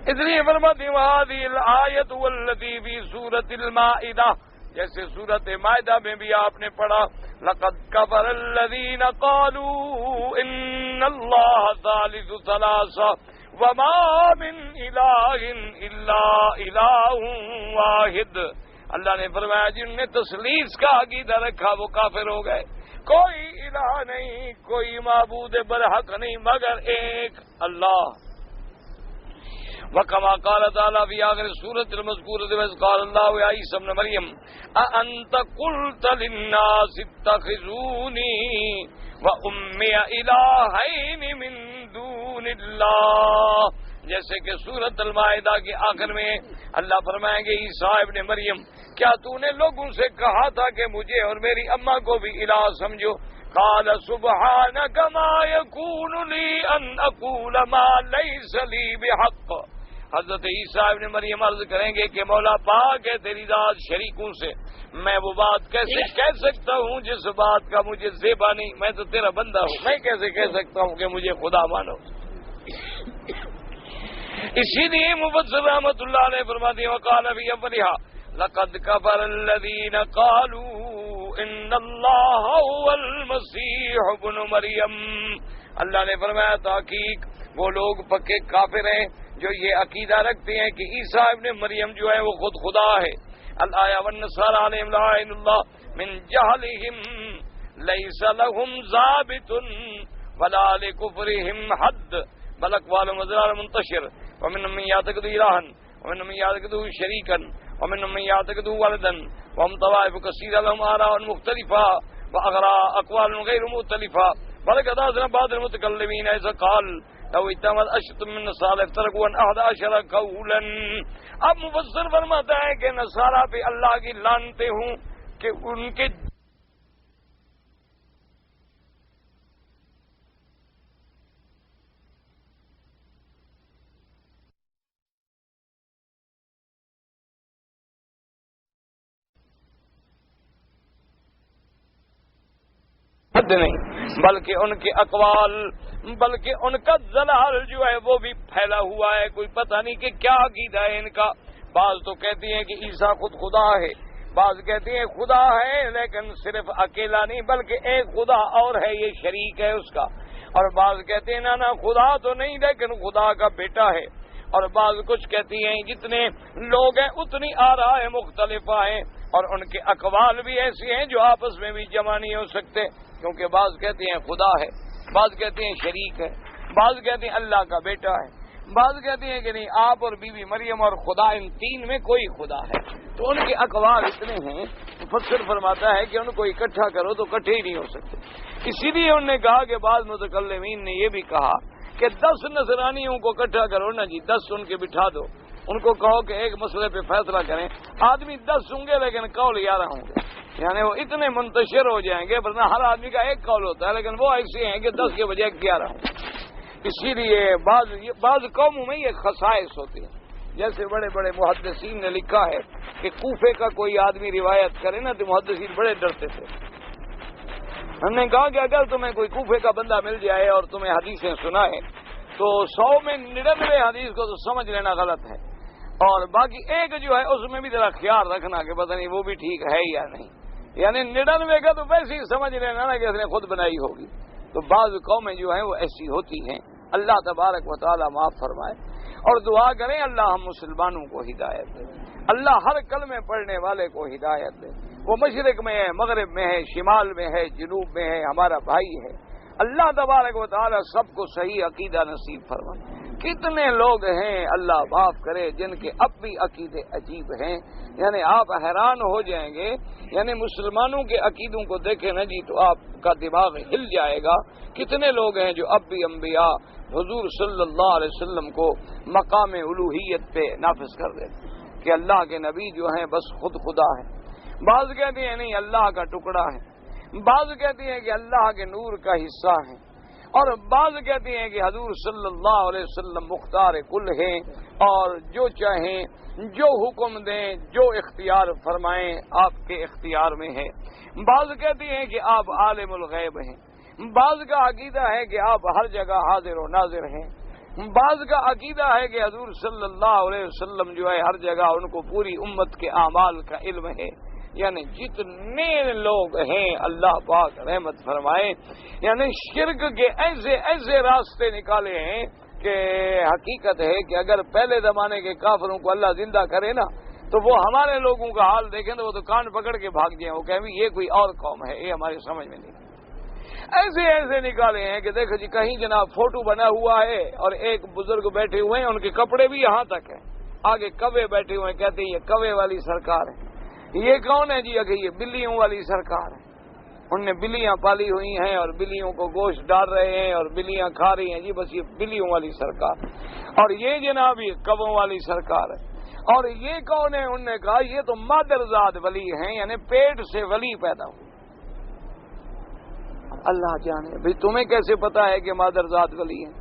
اس لیے فرماتے وہذہ الآیۃ واللتی فی سورۃ المائدہ، جیسے سورۃ مائدہ میں بھی آپ نے پڑھا لقد کفر الذین قالوا ان اللہ ثالث ثلاثہ وما من الہ الا الہ واحد۔ اللہ نے فرمایا جن نے تثلیث کا عقیدہ رکھا وہ کافر ہو گئے۔ کوئی الہ نہیں، کوئی معبود برحق نہیں مگر ایک اللہ۔ وَكَمَا قَالَ تَعَالَى فِي آخِرِ السُّورَةِ الْمَذْكُورَةِ وَإِذْ قَالَ اللَّهُ يَا عِيسَى ابْنَ مَرْيَمَ أَأَنْتَ قُلْتَ لِلنَّاسِ اتَّخِذُونِي وَأُمِّيَ إِلَٰهَيْنِ مِن دُونِ اللَّهِ، جیسے کہ سورۃ المائدہ کے آخر میں اللہ فرمائیں گے عیسیٰ ابن مریم کیا تو نے لوگوں سے کہا تھا کہ مجھے اور میری اماں کو بھی الہ سمجھو؟ قال سبحانك ما يكون لي ان اقول ما ليس لي بحق۔ حضرت عیسیٰ ابن مریم عرض کریں گے کہ مولا پاک ہے تیری ذات شریکوں سے، میں وہ بات کیسے کہہ سکتا ہوں جس بات کا مجھے زیبا نہیں، میں تو تیرا بندہ ہوں، میں کیسے کہہ سکتا ہوں کہ مجھے خدا مانو؟ اسی لیے مفسر رحمۃ اللہ نے فرما دیا وقال فی اولھا لقد کفر الذین قالوا ان اللہ هو المسیح ابن مریم، اللہ نے فرمایا تحقیق وہ لوگ پکے کافر ہیں جو یہ عقیدہ رکھتے ہیں کہ عیسیٰ ابن مریم جو ہے وہ خود خدا ہے۔ الآیہ والنصارى علیہم لعائن اللہ من جہلہم لیس لہم ضابط ولا لکفرہم حد بل اقوالہم وضرار منتشر ومنہم من یعتقد الہا ومنہم من یعتقد شریکا ومنہم من یعتقد ولدا وهم طوائف کثیرہ لهم آراء مختلفہ واقوال غیر مختلفہ ولقد أذن بعض المتكلمين إذا قال لو اتمت اشد من نصارى افترقوا عن 11 قولا۔ اب مفسر فرماتا ہے کہ نصارہ پہ اللہ کی لعنتیں ہوں کہ ان کے حد نہیں، بلکہ ان کے اقوال، بلکہ ان کا ضلال جو ہے وہ بھی پھیلا ہوا ہے، کوئی پتہ نہیں کہ کیا عقیدہ ہے ان کا۔ بعض تو کہتے ہیں کہ عیسیٰ خود خدا ہے، بعض کہتے ہیں خدا ہے لیکن صرف اکیلا نہیں بلکہ ایک خدا اور ہے، یہ شریک ہے اس کا، اور بعض کہتے ہیں نا خدا تو نہیں لیکن خدا کا بیٹا ہے، اور بعض کچھ کہتی ہیں جتنے لوگ ہیں اتنی آراء مختلفہ ہیں، اور ان کے اقوال بھی ایسے ہیں جو آپس میں بھی جمع نہیں ہو سکتے، کیونکہ بعض کہتے ہیں خدا ہے، بعض کہتے ہیں شریک ہے، بعض کہتے ہیں اللہ کا بیٹا ہے، بعض کہتے ہیں کہ نہیں آپ اور بی بی مریم اور خدا ان تین میں کوئی خدا ہے۔ تو ان کے اقوال اتنے ہیں، مفسر فرماتا ہے کہ ان کو اکٹھا کرو تو اکٹھے ہی نہیں ہو سکتے۔ اسی لیے انہوں نے کہا کہ بعض متکلمین نے یہ بھی کہا کہ 10 نصرانیوں کو اکٹھا کرو نا جی، 10 ان کے بٹھا دو، ان کو کہو کہ ایک مسئلے پہ فیصلہ کریں، آدمی 10 ہوں گے لیکن قول 11 ہوں گے، یعنی وہ اتنے منتشر ہو جائیں گے، ورنہ ہر آدمی کا ایک قول ہوتا ہے لیکن وہ ایسے ہیں کہ 10 کے بجائے 11 ہوں۔ اسی لیے بعض قوموں میں یہ خصائص ہوتی ہیں، جیسے بڑے بڑے محدثین نے لکھا ہے کہ کوفے کا کوئی آدمی روایت کرے نا تو محدثین بڑے ڈرتے تھے۔ ہم نے کہا کہ اگر تمہیں کوئی کوفے کا بندہ مل جائے اور تمہیں حدیثیں سنائے تو 100 میں 99 حدیث کو تو سمجھ لینا غلط ہے، اور باقی ایک جو ہے اس میں بھی ذرا خیال رکھنا کہ پتہ نہیں وہ بھی ٹھیک ہے یا نہیں، یعنی 99 کا تو ویسے ہی سمجھ لینا نا کہ اس نے خود بنائی ہوگی۔ تو بعض قومیں جو ہیں وہ ایسی ہوتی ہیں، اللہ تبارک و تعالی معاف فرمائے، اور دعا کریں اللہ ہم مسلمانوں کو ہدایت دے، اللہ ہر کلمے پڑھنے والے کو ہدایت دے، وہ مشرق میں ہے، مغرب میں ہے، شمال میں ہے، جنوب میں ہے، ہمارا بھائی ہے، اللہ تبارک و تعالی سب کو صحیح عقیدہ نصیب فرمائے۔ کتنے لوگ ہیں اللہ معاف کرے جن کے اب بھی عقیدے عجیب ہیں، یعنی آپ حیران ہو جائیں گے، یعنی مسلمانوں کے عقیدوں کو دیکھیں نا جی تو آپ کا دماغ ہل جائے گا۔ کتنے لوگ ہیں جو اب بھی انبیاء حضور صلی اللہ علیہ وسلم کو مقام الوہیت پہ نافذ کر دیتے کہ اللہ کے نبی جو ہیں بس خود خدا ہے، بعض کہتے ہیں نہیں اللہ کا ٹکڑا ہے، بعض کہتے ہیں کہ اللہ کے نور کا حصہ ہے، اور بعض کہتے ہیں کہ حضور صلی اللہ علیہ وسلم مختار کل ہیں اور جو چاہیں جو حکم دیں جو اختیار فرمائیں آپ کے اختیار میں ہے، بعض کہتے ہیں کہ آپ عالم الغیب ہیں، بعض کا عقیدہ ہے کہ آپ ہر جگہ حاضر و ناظر ہیں، بعض کا عقیدہ ہے کہ حضور صلی اللہ علیہ وسلم جو ہے ہر جگہ ان کو پوری امت کے اعمال کا علم ہے۔ یعنی جتنے لوگ ہیں اللہ پاک رحمت فرمائے، یعنی شرک کے ایسے ایسے راستے نکالے ہیں کہ حقیقت ہے کہ اگر پہلے زمانے کے کافروں کو اللہ زندہ کرے نا تو وہ ہمارے لوگوں کا حال دیکھیں تو وہ تو کان پکڑ کے بھاگ جائیں، وہ کہیں یہ کوئی اور قوم ہے، یہ ہماری سمجھ میں نہیں۔ ایسے ایسے نکالے ہیں کہ دیکھو جی کہیں جناب فوٹو بنا ہوا ہے اور ایک بزرگ بیٹھے ہوئے ہیں، ان کے کپڑے بھی یہاں تک ہیں، آگے کوے بیٹھے ہوئے ہیں، کہتے ہیں یہ کوے والی سرکار ہے۔ یہ کون ہے جی؟ اگر یہ بلیوں والی سرکار ہے، ان نے بلیاں پالی ہوئی ہیں اور بلیوں کو گوشت ڈال رہے ہیں اور بلیاں کھا رہی ہیں جی، بس یہ بلیوں والی سرکار۔ اور یہ جناب یہ کووں والی سرکار ہے۔ اور یہ کون ہے؟ انہوں نے کہا یہ تو مادرزاد ولی ہیں، یعنی پیٹ سے ولی پیدا ہوئے۔ اللہ جانے بھئی تمہیں کیسے پتا ہے کہ مادرزاد ولی ہیں؟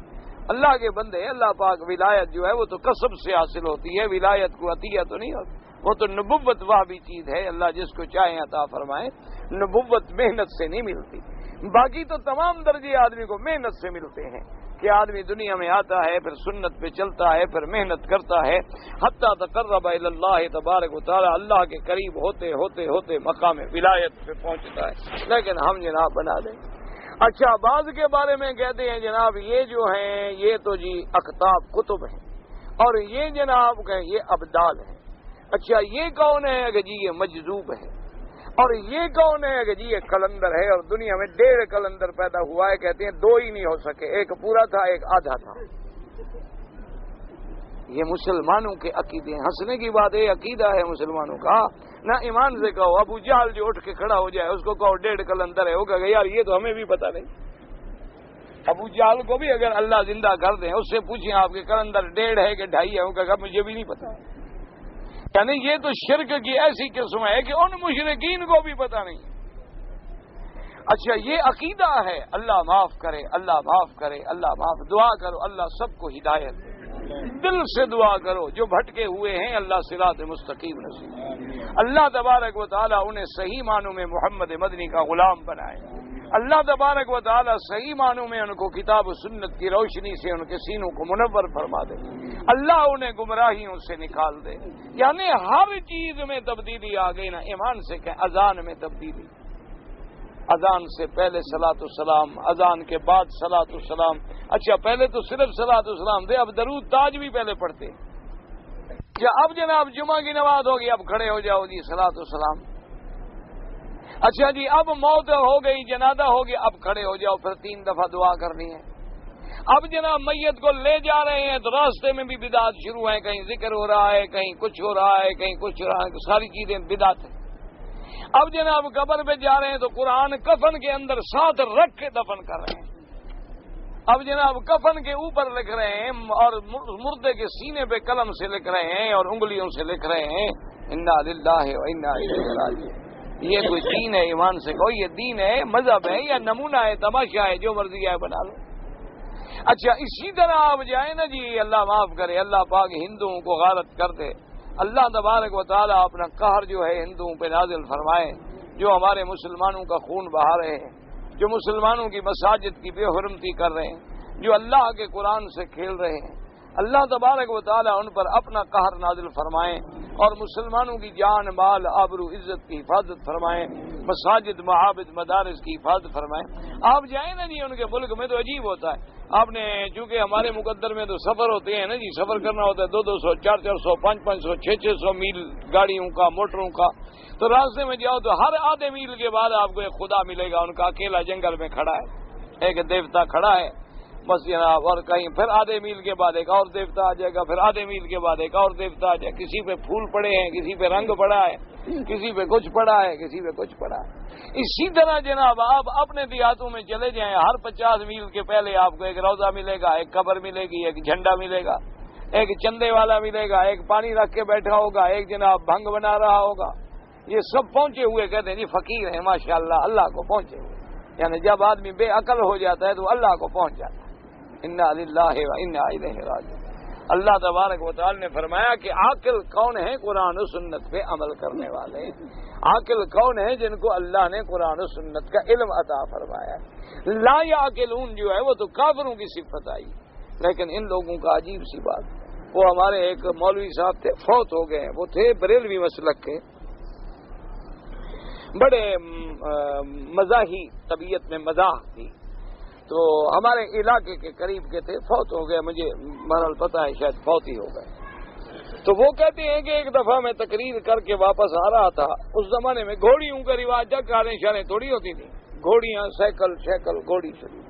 اللہ کے بندے، اللہ پاک ولایت جو ہے وہ تو کسب سے حاصل ہوتی ہے، ولایت کو عطیہ تو نہیں ہوتی، وہ تو نبوت واہبی چیز ہے، اللہ جس کو چاہے عطا فرمائے، نبوت محنت سے نہیں ملتی، باقی تو تمام درجے آدمی کو محنت سے ملتے ہیں۔ کہ آدمی دنیا میں آتا ہے، پھر سنت پہ چلتا ہے، پھر محنت کرتا ہے، حتی تقرب الی اللہ تبارک و تعالی، اللہ کے قریب ہوتے ہوتے ہوتے مقام ولایت پہ پہنچتا ہے، لیکن ہم جناب بنا دیں۔ اچھا، بعض کے بارے میں کہتے ہیں جناب یہ جو ہیں یہ تو جی اقطاب کتب ہیں، اور یہ جناب کہ یہ ابدال ہیں۔ اچھا، یہ کون ہے کہ جی یہ مجذوب ہے، اور یہ کون ہے کہ جی یہ کلندر ہے، اور دنیا میں 1.5 کلندر پیدا ہوا ہے، کہتے ہیں 2 ہی نہیں ہو سکے، ایک پورا تھا ایک آدھا تھا۔ یہ مسلمانوں کے عقیدے ہیں، ہنسنے کی بات ہے، عقیدہ ہے مسلمانوں کا۔ نہ ایمان سے کہو، ابو جہل جو اٹھ کے کھڑا ہو جائے اس کو کہو 1.5 کلندر ہے، وہ کہے یار یہ تو ہمیں بھی پتہ نہیں۔ ابو جہل کو بھی اگر اللہ زندہ کر دیں، اس سے پوچھیں آپ کے کلندر 1.5 ہے کہ 2.5 ہے، وہ کہے گا مجھے بھی نہیں پتا۔ یعنی یہ تو شرک کی ایسی قسم ہے کہ ان مشرکین کو بھی پتہ نہیں۔ اچھا، یہ عقیدہ ہے، اللہ معاف کرے، اللہ معاف کرے، اللہ معاف، دعا کرو اللہ سب کو ہدایت دے، دل سے دعا کرو، جو بھٹکے ہوئے ہیں اللہ صراط مستقیم نصیب، اللہ تبارک و تعالی انہیں صحیح معنوں میں محمد مدنی کا غلام بنائے، اللہ تبارک و تعالی صحیح معنوں میں ان کو کتاب و سنت کی روشنی سے ان کے سینوں کو منور فرما دے، اللہ انہیں گمراہیوں سے نکال دے۔ یعنی ہر چیز میں تبدیلی آ گئی نا، ایمان سے کہ اذان میں تبدیلی، اذان سے پہلے صلاۃ السلام، اذان کے بعد صلاۃ السلام۔ اچھا، پہلے تو صرف صلاۃ السلام تھے، اب درود تاج بھی پہلے پڑھتے۔ کیا اب جناب جمعہ کی نماز ہوگی، اب کھڑے ہو جاؤ جی صلاۃ السلام۔ اچھا جی، اب موت ہو گئی، جنازہ ہو گیا، اب کھڑے ہو جاؤ، پھر 3 دفعہ دعا کرنی ہے۔ اب جناب میت کو لے جا رہے ہیں تو راستے میں بھی بدعت شروع ہے، کہیں ذکر ہو رہا ہے، کہیں کچھ ہو رہا ہے، کہیں کچھ ہو رہا ہے، ساری چیزیں بدعت ہیں۔ اب جناب قبر پہ جا رہے ہیں تو قرآن کفن کے اندر ساتھ رکھ کے دفن کر رہے ہیں۔ اب جناب کفن کے اوپر لکھ رہے ہیں اور مردے کے سینے پہ قلم سے لکھ رہے ہیں اور انگلیوں سے لکھ رہے ہیں انا للہ و انا الیہ راجعون۔ یہ کوئی دین ہے؟ ایمان سے کہو یہ دین ہے، مذہب ہے یا نمونہ ہے، تماشا ہے، جو مرضی ہے بنا لو۔ اچھا، اسی طرح آپ جائیں نا جی، اللہ معاف کرے، اللہ پاک ہندوؤں کو غارت کر دے، اللہ تبارک و تعالیٰ اپنا قہر جو ہے ہندوؤں پہ نازل فرمائے، جو ہمارے مسلمانوں کا خون بہا رہے ہیں، جو مسلمانوں کی مساجد کی بے حرمتی کر رہے ہیں، جو اللہ کے قرآن سے کھیل رہے ہیں، اللہ تبارک و تعالیٰ ان پر اپنا قہر نازل فرمائیں اور مسلمانوں کی جان مال آبرو عزت کی حفاظت فرمائیں، مساجد معابد مدارس کی حفاظت فرمائیں۔ آپ جائیں نا جی ان کے ملک میں تو عجیب ہوتا ہے، آپ نے چونکہ ہمارے مقدر میں تو سفر ہوتے ہیں نا جی، سفر کرنا ہوتا ہے 200 400 500 600 میل گاڑیوں کا موٹروں کا، تو راستے میں جاؤ تو ہر آدھے میل کے بعد آپ کو ایک خدا ملے گا، ان کا اکیلا جنگل میں کھڑا ہے، ایک دیوتا کھڑا ہے بس جناب، اور کہیں پھر آدھے میل کے بعد ایک اور دیوتا آ جائے گا، پھر آدھے میل کے بعد ایک اور دیوتا آ جائے گا، کسی پہ پھول پڑے ہیں، کسی پہ رنگ پڑا ہے، کسی پہ کچھ پڑا ہے، کسی پہ کچھ پڑا ہے۔ اسی طرح جناب آپ اپنے دیہاتوں میں چلے جائیں، ہر 50 میل کے پہلے آپ کو ایک روضہ ملے گا، ایک قبر ملے گی، ایک جھنڈا ملے گا، ایک چندے والا ملے گا، ایک پانی رکھ کے بیٹھا ہوگا، ایک جناب بھنگ بنا رہا ہوگا۔ یہ سب پہنچے ہوئے کہتے ہیں جی فقیر ہیں ماشاءاللہ، اللہ کو پہنچے ہوئے، یعنی جب آدمی بے عقل ہو جاتا ہے تو اللہ کو پہنچ جاتا ہے۔ انا للہ و انا الیہ راجعون۔ اللہ تبارک و تعالی نے فرمایا کہ عاقل کون ہے؟ قرآن و سنت پہ عمل کرنے والے۔ عاقل کون ہے؟ جن کو اللہ نے قرآن و سنت کا علم عطا فرمایا۔ لا یعقلون جو ہے وہ تو کافروں کی صفت آئی، لیکن ان لوگوں کا عجیب سی بات، وہ ہمارے ایک مولوی صاحب تھے، فوت ہو گئے، وہ تھے بریلوی مسلک کے، بڑے مزاحی طبیعت میں مزاح تھی، تو ہمارے علاقے کے قریب کے تھے، فوت ہو گئے، مجھے بہرحال پتہ ہے شاید فوت ہی ہو گئے۔ تو وہ کہتے ہیں کہ ایک دفعہ میں تقریر کر کے واپس آ رہا تھا، اس زمانے میں گھوڑیوں کا رواج تھا، کاریں شاریں تھوڑی ہوتی تھیں، گھوڑیاں سائیکل گھوڑی چلی۔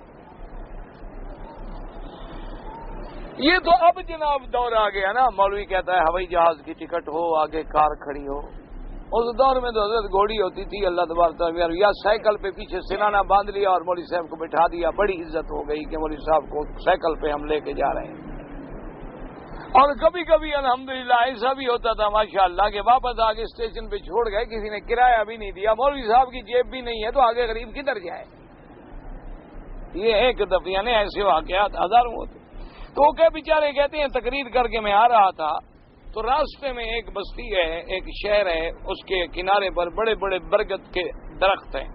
یہ تو اب جناب دور آ گیا نا، مولوی کہتا ہے ہوائی جہاز کی ٹکٹ ہو، آگے کار کھڑی ہو۔ اس دور میں تو حضرت گھوڑی ہوتی تھی، اللہ تبارک تعالیٰ یا سائیکل پہ پیچھے سنانہ باندھ لیا اور مولوی صاحب کو بٹھا دیا، بڑی عزت ہو گئی کہ مولوی صاحب کو سائیکل پہ ہم لے کے جا رہے ہیں۔ اور کبھی کبھی الحمدللہ ایسا بھی ہوتا تھا ماشاءاللہ کہ واپس آگے اسٹیشن پہ چھوڑ گئے، کسی نے کرایہ بھی نہیں دیا، مولوی صاحب کی جیب بھی نہیں ہے تو آگے غریب کدھر جائے۔ یہ ایک دفعہ نے ایسے واقعات ہزاروں ہوتے۔ تو وہ کہ بیچارے کہتے ہیں تقریر کر کے میں آ رہا تھا تو راستے میں ایک بستی ہے، ایک شہر ہے، اس کے کنارے پر بڑے بڑے برگد کے درخت ہیں۔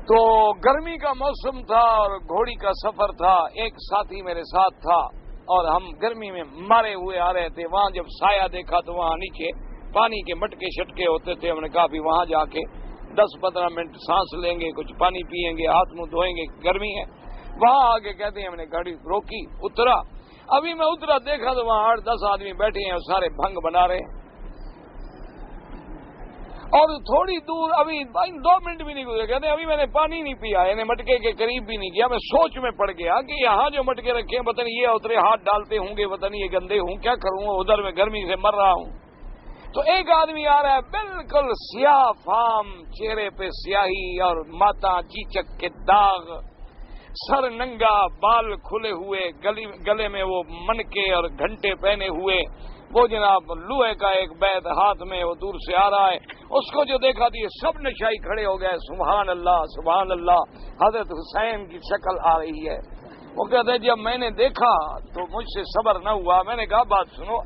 تو گرمی کا موسم تھا اور گھوڑی کا سفر تھا. ایک ساتھی میرے ساتھ تھا اور ہم گرمی میں مارے ہوئے آ رہے تھے. وہاں جب سایہ دیکھا تو وہاں نیچے پانی کے مٹکے شٹکے ہوتے تھے. ہم نے کہا بھی وہاں جا کے 10-15 منٹ سانس لیں گے, کچھ پانی پیئیں گے, ہاتھ منہ دھوئیں گے, گرمی ہے. وہاں آگے کہتے ہیں ہم نے گاڑی روکی, اترا. ابھی میں اترا دیکھا تو وہاں 8-10 آدمی بیٹھے ہیں اور سارے بھنگ بنا رہے ہیں. اور تھوڑی دور ابھی 2 منٹ بھی نہیں گزرے, کہتے ہیں ابھی میں نے پانی نہیں پیا, یعنی مٹکے کے قریب بھی نہیں کیا. میں سوچ میں پڑ گیا کہ یہاں جو مٹکے رکھے ہیں پتہ نہیں یہ اترے ہاتھ ڈالتے ہوں گے, پتہ نہیں یہ گندے ہوں, کیا کروں, ادھر میں گرمی سے مر رہا ہوں. تو ایک آدمی آ رہا ہے بالکل سیاہ فام, چہرے پہ سیاہی اور ماتا چیچک کے داغ, سر ننگا, بال کھلے ہوئے, گلے میں وہ منکے اور گھنٹے پہنے ہوئے, وہ جناب لوہے کا ایک بیت ہاتھ میں, وہ دور سے آ رہا ہے. اس کو جو دیکھا تو یہ سب نشائی کھڑے ہو گئے, سبحان اللہ سبحان اللہ, حضرت حسین کی شکل آ رہی ہے. وہ کہتے ہیں جب میں نے دیکھا تو مجھ سے صبر نہ ہوا. میں نے کہا بات سنو,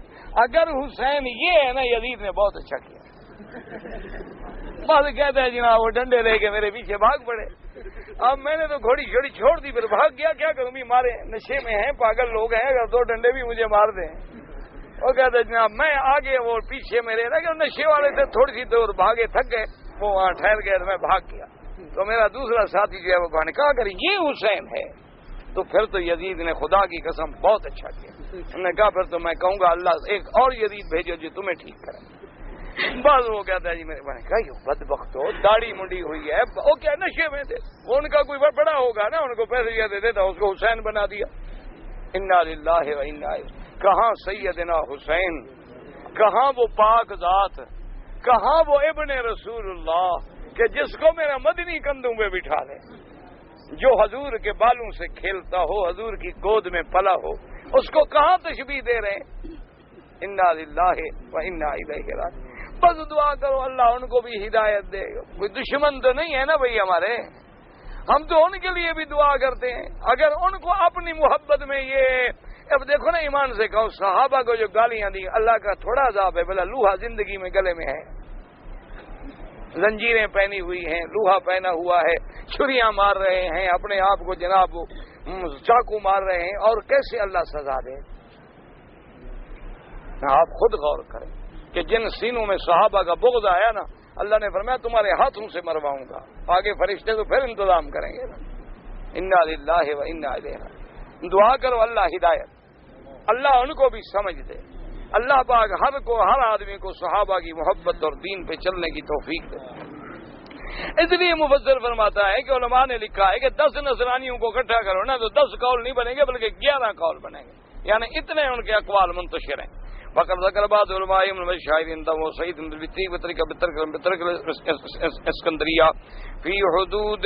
اگر حسین یہ ہے نا, یزید نے بہت اچھا کیا. بس کہتے ہیں جناب وہ ڈنڈے لے کے میرے پیچھے بھاگ پڑے. اب میں نے تو گھوڑی چھوڑی چھوڑ دی, پھر بھاگ گیا. کیا کروں, بھی مارے نشے میں ہیں, پاگل لوگ ہیں, اگر 2 ڈنڈے بھی مجھے مار دیں. وہ کہتے جناب میں آگے, وہ پیچھے میرے نشے والے تھے, تھوڑی سی دور بھاگے, تھک گئے, وہ وہاں ٹھہر گئے تو میں بھاگ گیا. تو میرا دوسرا ساتھی جو ہے وہ کہا کہ اگر یہ حسین ہے تو پھر تو یزید نے خدا کی قسم بہت اچھا کیا. ہم نے کہا پھر تو میں کہوں گا اللہ ایک اور یزید بھیجو جو تمہیں ٹھیک کرے. بس وہ کہتا ہے جی میرے بھائی کہا یہ بدبخت ہو, داڑھی منڈی ہوئی ہے, وہ کیا نشے میں تھے, ان کا کوئی بڑا ہوگا نا, ان کو پیسے یہ دیتے تھا, اس کو حسین بنا دیا. انا للہ و انا الیہ. کہاں سیدنا حسین, کہاں وہ پاک ذات, کہاں وہ ابن رسول اللہ کہ جس کو میرا مدنی کندھوں پہ بٹھا لے, جو حضور کے بالوں سے کھیلتا ہو, حضور کی گود میں پلا ہو, اس کو کہاں تشبیہ دے رہے ہیں. انا للہ و انا الیہ راجعون. بس دعا کرو اللہ ان کو بھی ہدایت دے. کوئی دشمن تو نہیں ہے نا بھائی ہمارے, ہم تو ان کے لیے بھی دعا کرتے ہیں. اگر ان کو اپنی محبت میں یہ, اب دیکھو نا ایمان سے کہو, صحابہ کو جو گالیاں دی, اللہ کا تھوڑا عذاب ہے, بلا لوہا زندگی میں گلے میں ہے, زنجیریں پہنی ہوئی ہیں, لوہا پہنا ہوا ہے, چھریاں مار رہے ہیں, اپنے آپ کو جناب چاقو مار رہے ہیں, اور کیسے اللہ سزا دے. آپ خود غور کریں کہ جن سینوں میں صحابہ کا بغض آیا نا, اللہ نے فرمایا تمہارے ہاتھوں سے مرواؤں گا. آگے فرشتے تو پھر انتظام کریں گے نا. انا للہ و انا الیہ راجعون. دعا کرو اللہ ہدایت, اللہ ان کو بھی سمجھ دے. اللہ پاک ہر آدمی کو صحابہ کی محبت اور دین پہ چلنے کی توفیق دے. اس لیے مفسر فرماتا ہے کہ علماء نے لکھا ہے کہ 10 نصرانیوں کو اکٹھا کرو نا تو 10 قول نہیں بنیں گے بلکہ 11 قول بنیں گے, یعنی اتنے ان کے اقوال منتشر ہیں. فقط ذکر بعض علماء من الشاعرين دو سعيد بن البتي بترك اسكندريه في حدود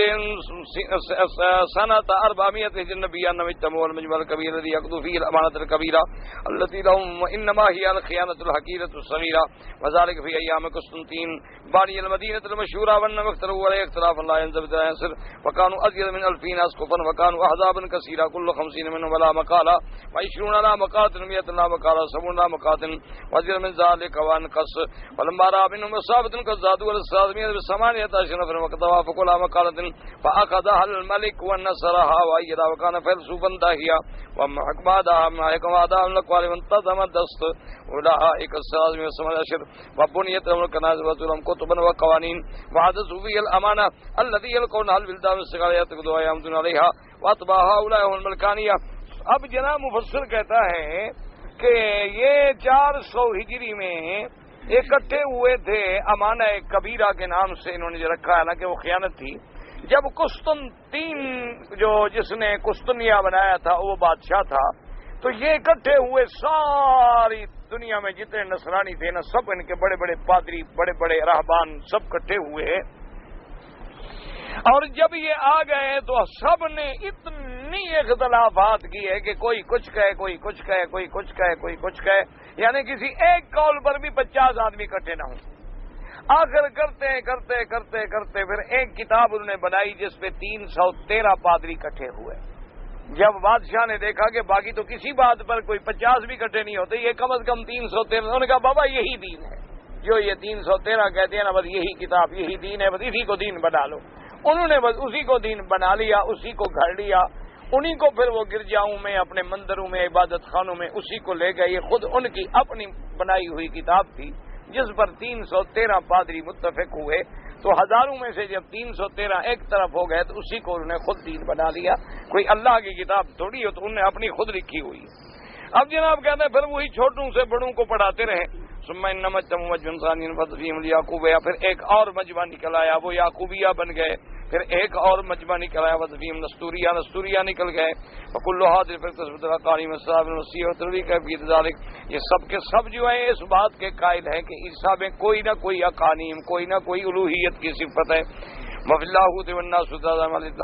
سنة 400 هجرية النبي أن اجتمعوا المجمع الكبير الذي يقضوا فيه الأمانة الكبيرة التي لهم وإنما هي الخيانة الحقيرة الصغيرة, وذلك في أيام قسطنطين باني المدينة المشهورة, وأنهم اختلفوا عليه اختلافا لا ينضبط ينصر, وكانوا أزيد من 2000 أسقفا, وكانوا أحزابا كثيرة كل 50 منهم على مقالة, و20 على مقاتل, 100 على مقالة, 70 على مقاتل, وزير من ذلك وانقص. ولما رأى منهم إصابة قد زادوا على 318 نفر, وتوافقوا على مقالة فأخذها الملك ونصرها وأيدها, وكان فيلسوفا داهيا وحكمادا من الأقوال وانتظم الدست. أولئك 318 وبنيت لهم الكنائس وزورهم كتبا وقوانين, وحدثوا فيه الأمانة الذي يلقونها البلدان الصغار يعتقدوا ويعمدون عليها, وأتباع هؤلاء هم الملكانية. اب جناب مفسر کہتا ہے کہ یہ 400 ہجری میں اکٹھے ہوئے تھے, امانہ کبیرہ کے نام سے انہوں نے جو رکھا ہے نا کہ وہ خیانت تھی. جب قسطنطین جس نے قسطنیہ بنایا تھا وہ بادشاہ تھا, تو یہ اکٹھے ہوئے, ساری دنیا میں جتنے نصرانی تھے نا سب ان کے بڑے بڑے پادری, بڑے بڑے راہبان سب اکٹھے ہوئے, اور جب یہ آ گئے تو سب نے اتنی اختلافات کی ہے کہ کوئی کچھ کہے, کوئی کچھ کہے, کوئی کچھ کہے, کوئی کچھ کہے, یعنی کسی ایک قول پر بھی 50 آدمی اکٹھے نہ ہوں. آخر کرتے کرتے کرتے کرتے پھر ایک کتاب انہوں نے بنائی جس پہ 313 پادری اکٹھے ہوئے. جب بادشاہ نے دیکھا کہ باقی تو کسی بات پر کوئی 50 بھی اکٹھے نہیں ہوتے, یہ کم از کم 313, انہوں نے کہا بابا یہی دین ہے, جو یہ 313 کہتے ہیں نا, بس یہی کتاب یہی دین ہے, بس اسی کو دین بنا لو. انہوں نے بس اسی کو دین بنا لیا، اسی کو گھڑ لیا، انہی کو پھر وہ گرجاؤں میں، اپنے مندروں میں، عبادت خانوں میں اسی کو لے گئے۔ یہ خود ان کی اپنی بنائی ہوئی کتاب تھی جس پر 313 پادری متفق ہوئے، تو ہزاروں میں سے جب 313 ایک طرف ہو گئے تو اسی کو انہوں نے خود دین بنا لیا۔ کوئی اللہ کی کتاب تھوڑی ہو، تو انہوں نے اپنی خود لکھی ہوئی۔ اب جناب کہتے ہیں پھر وہی چھوٹوں سے بڑوں کو پڑھاتے رہے۔ ثم انما تموج انسان فتفیم الیعقوبیہ، پھر ایک اور مجمع نکل آیا، وہ یعقوبیہ بن گئے، پھر ایک اور مجمع نکل آیا فتفیم نستوریہ نکل گئے۔ وکل هذه الفرقة القائمة الصحابة المسیح وتروی کیفیت ذلک، یہ سب کے سب جو ہیں اس بات کے قائل ہیں کہ عیسیٰ میں کوئی نہ کوئی اقانیم، کوئی نہ کوئی الوہیت کی صفت ہے۔ وفی اللاہوت والناسوت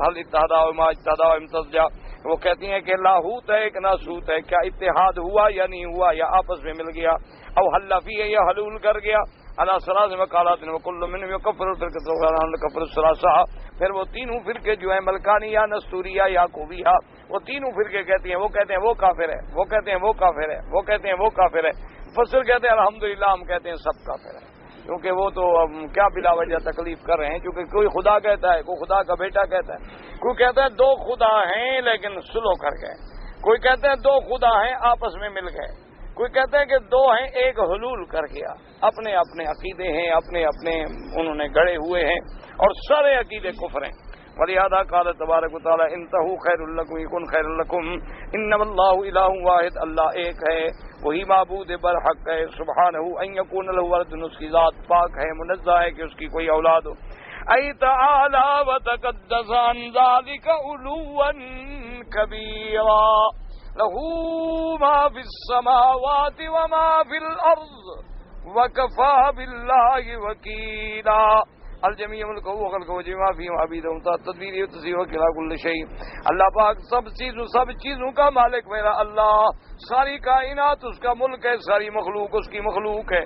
حل اتحدا وما اجتہدا وامتزجا، وہ کہتی ہیں کہ لاہوت ہے کہ ناسوت ہے، کیا اتحاد ہوا یا نہیں ہوا، یا آپس میں مل گیا، او حل فی ہے یا حلول کر گیا، اللہ ثلاث مقالات وکل منہم یکفر الفرقۃ الاخرى کفر الثلاثہ، پھر وہ تینوں فرقے جو ہیں ملکانیہ، نستوریہ، یعقوبیہ، وہ تینوں فرقے کہتی ہیں، وہ کہتے ہیں وہ کافر ہے، وہ کہتے ہیں وہ کافر ہے، وہ کہتے ہیں وہ کافر ہے۔ مفسر کہتے ہیں الحمدللہ، ہم کہتے ہیں سب کافر ہے، کیونکہ وہ تو کیا بلا وجہ تکلیف کر رہے ہیں، کیونکہ کوئی خدا کہتا ہے، کوئی خدا کا بیٹا کہتا ہے، کوئی کہتا ہے دو خدا ہیں لیکن سلو کر گئے، کوئی کہتے ہیں دو خدا ہیں آپس میں مل گئے، کوئی کہتے ہیں کہ دو ہیں ایک حلول کر گیا۔ اپنے اپنے عقیدے ہیں، اپنے اپنے انہوں نے گڑے ہوئے ہیں، اور سارے عقیدے کفر ہیں۔ وَلِهَذَا قَالَ تَبَارَكَ وَتَعَالَىٰ انتهوا خَيْرٌ لَّكُمْ يَكُنْ خَيْرٌ لَّكُمْ إِنَّمَا اللَّهُ إِلَٰهٌ وَاحِدٌ، اللہ ایک ہے، وہی معبود برحق ہے، سبحانہ ان یکون له ولد، اس کی ذات پاک ہے، منزہ ہے کہ اس کی کوئی اولاد ہو۔ ای تعالی وتقدس عن ذلك علوا كبيرا، له ما في السماوات وما في الارض وكفى بالله وكيلا، الجمیع ملک و خلق و جمع فی عبید و تدبیر و تصیح و کلا کل شیء، اللہ پاک سب چیزوں کا مالک میرا اللہ، ساری کائنات اس کا ملک ہے، ساری مخلوق اس کی مخلوق ہے،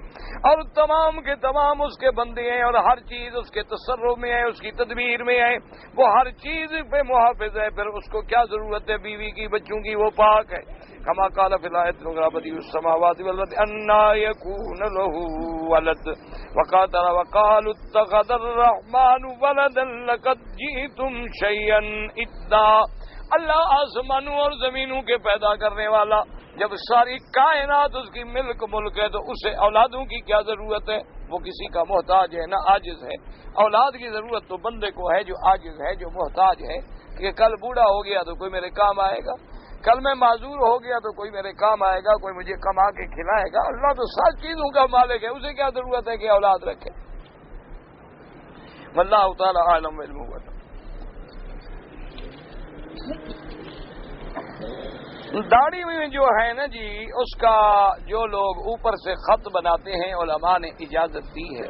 اور تمام کے تمام اس کے بندے ہیں، اور ہر چیز اس کے تصرف میں ہے، اس کی تدبیر میں ہے، وہ ہر چیز پہ محافظ ہے، پھر اس کو کیا ضرورت ہے بیوی کی، بچوں کی، وہ پاک ہے۔ کما قال فی الآیۃ الاخری بدیع السماوات والارض انا یکون له ولد وقالوا اتخذ الرحمن ولدا لقد جئتم شیئا ادا، اللہ آسمانوں اور زمینوں کے پیدا کرنے والا، جب ساری کائنات اس کی ملک ہے تو اسے اولادوں کی کیا ضرورت ہے؟ وہ کسی کا محتاج ہے نہ عاجز ہے۔ اولاد کی ضرورت تو بندے کو ہے جو عاجز ہے، جو محتاج ہے، کہ کل بوڑھا ہو گیا تو کوئی میرے کام آئے گا، کل میں معذور ہو گیا تو کوئی میرے کام آئے گا، کوئی مجھے کما کے کھلائے گا۔ اللہ تو ساری چیزوں کا مالک ہے، اسے کیا ضرورت ہے کہ اولاد رکھے؟ واللہ تعالی عالم علم ہوا۔ داڑھی میں جو ہے نا جی، اس کا جو لوگ اوپر سے خط بناتے ہیں علماء نے اجازت دی ہے،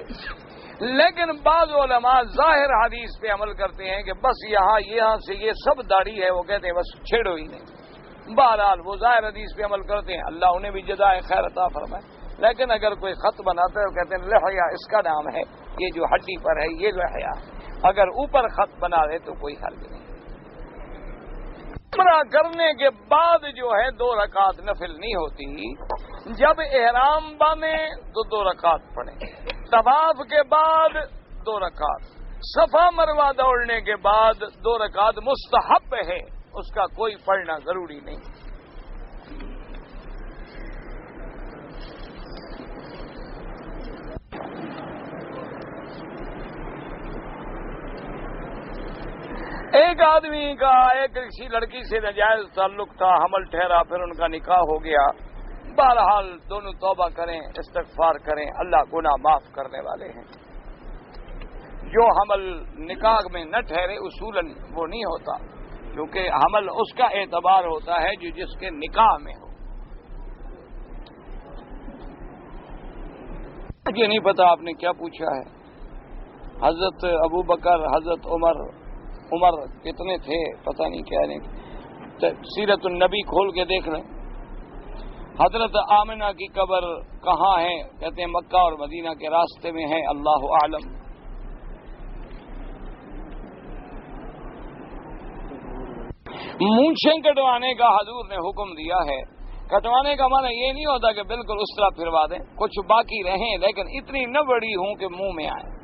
لیکن بعض علماء ظاہر حدیث پہ عمل کرتے ہیں کہ بس یہاں سے یہ سب داڑھی ہے، وہ کہتے ہیں بس چھیڑو ہی نہیں۔ بہرحال وہ ظاہر حدیث پہ عمل کرتے ہیں، اللہ انہیں بھی جزائے خیر عطا فرمائے، لیکن اگر کوئی خط بناتا ہے وہ کہتے ہیں لحیہ اس کا نام ہے، یہ جو ہڈی پر ہے یہ لحیہ، اگر اوپر خط بنا دے تو کوئی حرج نہیں۔ عمرہ کرنے کے بعد جو ہے 2 رکعت نفل نہیں ہوتی، جب احرام باندھے تو 2 رکعت پڑھیں، طواف کے بعد 2 رکعت، صفا مروہ دوڑنے کے بعد 2 رکعت مستحب ہے، اس کا کوئی پڑھنا ضروری نہیں۔ ایک آدمی کا ایک کسی لڑکی سے ناجائز تعلق تھا، حمل ٹھہرا، پھر ان کا نکاح ہو گیا، بہرحال دونوں توبہ کریں، استغفار کریں، اللہ گناہ معاف کرنے والے ہیں۔ جو حمل نکاح میں نہ ٹھہرے اصولاً وہ نہیں ہوتا، کیونکہ حمل اس کا اعتبار ہوتا ہے جو جس کے نکاح میں ہو۔ مجھے نہیں پتا آپ نے کیا پوچھا ہے، حضرت ابو بکر، حضرت عمر کتنے تھے پتہ نہیں، کیا نہیں، سیرت النبی کھول کے دیکھ لیں۔ حضرت آمنہ کی قبر کہاں ہے؟ کہتے ہیں مکہ اور مدینہ کے راستے میں ہے، اللہ اعلم۔ مونچھیں کٹوانے کا حضور نے حکم دیا ہے، کٹوانے کا معنی یہ نہیں ہوتا کہ بالکل اس طرح پھروا دیں، کچھ باقی رہیں لیکن اتنی نہ بڑی ہوں کہ منہ میں آئے۔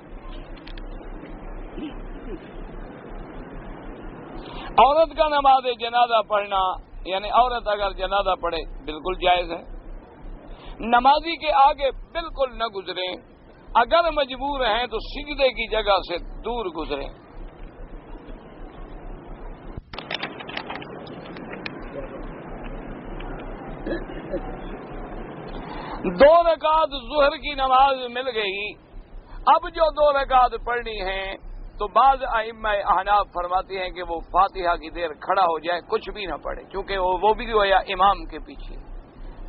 عورت کا نماز جنازہ پڑھنا، یعنی عورت اگر جنازہ پڑھے بالکل جائز ہے، نمازی کے آگے بالکل نہ گزریں، اگر مجبور ہیں تو سجدے کی جگہ سے دور گزریں۔ دو رکعت ظہر کی نماز مل گئی، اب جو 2 رکعت پڑھنی ہیں تو بعض ائمہ احناف فرماتے ہیں کہ وہ فاتحہ کی دیر کھڑا ہو جائے، کچھ بھی نہ پڑھے، کیونکہ وہ بھی گویا امام کے پیچھے،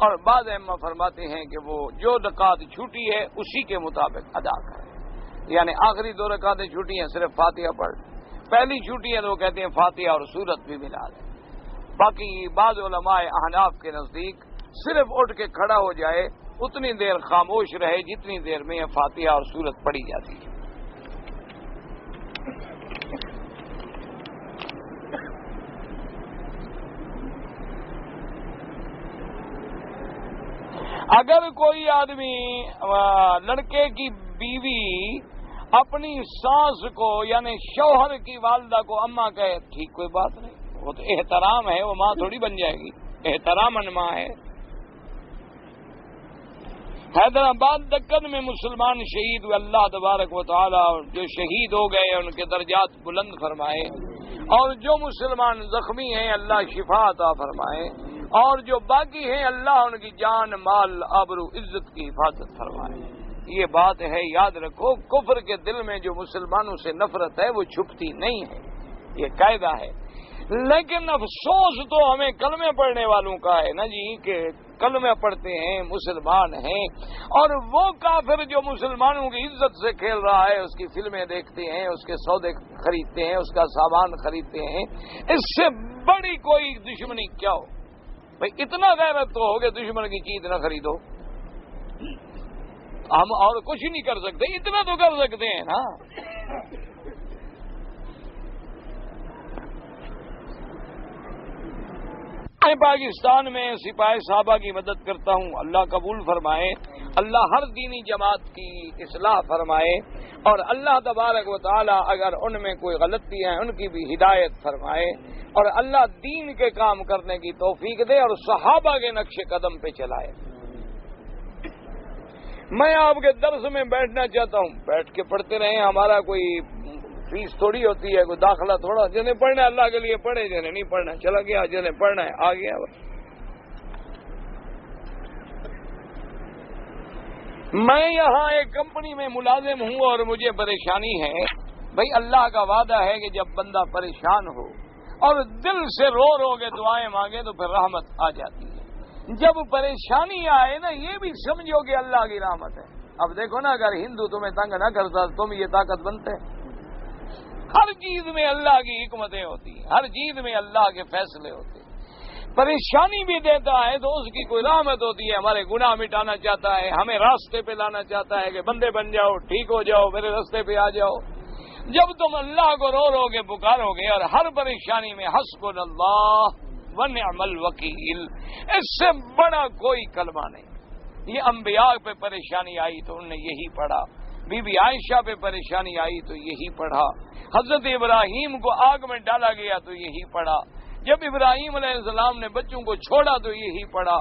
اور بعض ائمہ فرماتے ہیں کہ وہ جو رکعت چھوٹی ہے اسی کے مطابق ادا کرے، یعنی آخری 2 رکعتیں چھوٹی ہیں صرف فاتحہ پڑھ، پہلی چھوٹی ہے تو وہ کہتے ہیں فاتحہ اور سورت بھی ملا دیں۔ باقی بعض علماء احناف کے نزدیک صرف اٹھ کے کھڑا ہو جائے، اتنی دیر خاموش رہے جتنی دیر میں فاتحہ اور سورت پڑھی جاتی ہے۔ اگر کوئی آدمی لڑکے کی بیوی اپنی ساس کو یعنی شوہر کی والدہ کو اماں کہے، ٹھیک، کوئی بات نہیں، وہ تو احترام ہے، وہ ماں تھوڑی بن جائے گی، احتراماً ماں ہے۔ حیدرآباد دکن میں مسلمان شہید ہوئے، اللہ تبارک و تعالی جو شہید ہو گئے ان کے درجات بلند فرمائے، اور جو مسلمان زخمی ہیں اللہ شفا عطا فرمائے، اور جو باقی ہیں اللہ ان کی جان مال آبرو عزت کی حفاظت فرمائے۔ یہ بات ہے، یاد رکھو، کفر کے دل میں جو مسلمانوں سے نفرت ہے وہ چھپتی نہیں ہے، یہ قاعدہ ہے۔ لیکن افسوس تو ہمیں کلمے پڑھنے والوں کا ہے نا جی، کہ کلمے پڑھتے ہیں، مسلمان ہیں، اور وہ کافر جو مسلمانوں کی عزت سے کھیل رہا ہے، اس کی فلمیں دیکھتے ہیں، اس کے سودے خریدتے ہیں، اس کا سامان خریدتے ہیں، اس سے بڑی کوئی دشمنی کیا ہو؟ بھئی اتنا غیرت تو ہو کہ دشمن کی چیز نہ خریدو، ہم اور کچھ نہیں کر سکتے، اتنا تو کر سکتے ہیں نا۔ میں پاکستان میں سپاہی صحابہ کی مدد کرتا ہوں، اللہ قبول فرمائے، اللہ ہر دینی جماعت کی اصلاح فرمائے، اور اللہ تبارک و تعالی اگر ان میں کوئی غلطی ہے ان کی بھی ہدایت فرمائے، اور اللہ دین کے کام کرنے کی توفیق دے اور صحابہ کے نقش قدم پہ چلائے۔ میں آپ کے درس میں بیٹھنا چاہتا ہوں، بیٹھ کے پڑھتے رہیں، ہمارا کوئی فیس تھوڑی ہوتی ہے، کوئی داخلہ تھوڑا، جنہیں پڑھنا ہے اللہ کے لیے پڑھے، جنہیں نہیں پڑھنا چلا گیا، جنہیں پڑھنا ہے آ گیا۔ میں یہاں ایک کمپنی میں ملازم ہوں اور مجھے پریشانی ہے۔ بھائی اللہ کا وعدہ ہے کہ جب بندہ پریشان ہو اور دل سے رو رو کے دعائیں مانگے تو پھر رحمت آ جاتی ہے۔ جب پریشانی آئے نا، یہ بھی سمجھو کہ اللہ کی رحمت ہے۔ اب دیکھو نا، اگر ہندو تمہیں تنگ نہ کرتا تم یہ طاقت بنتے۔ ہر چیز میں اللہ کی حکمتیں ہوتی ہیں، ہر چیز میں اللہ کے فیصلے ہوتے ہیں۔ پریشانی بھی دیتا ہے تو اس کی کوئی رحمت ہوتی ہے، ہمارے گناہ مٹانا چاہتا ہے، ہمیں راستے پہ لانا چاہتا ہے کہ بندے بن جاؤ، ٹھیک ہو جاؤ، میرے راستے پہ آ جاؤ۔ جب تم اللہ کو رو رو کے پکارو گے اور ہر پریشانی میں حسبنا اللہ ونعم الوکیل، اس سے بڑا کوئی کلمہ نہیں۔ یہ انبیاء پہ پریشانی آئی تو انہوں نے یہی پڑھا، بی بی عائشہ پہ پریشانی آئی تو یہی پڑھا، حضرت ابراہیم کو آگ میں ڈالا گیا تو یہی پڑھا، جب ابراہیم علیہ السلام نے بچوں کو چھوڑا تو یہی پڑھا،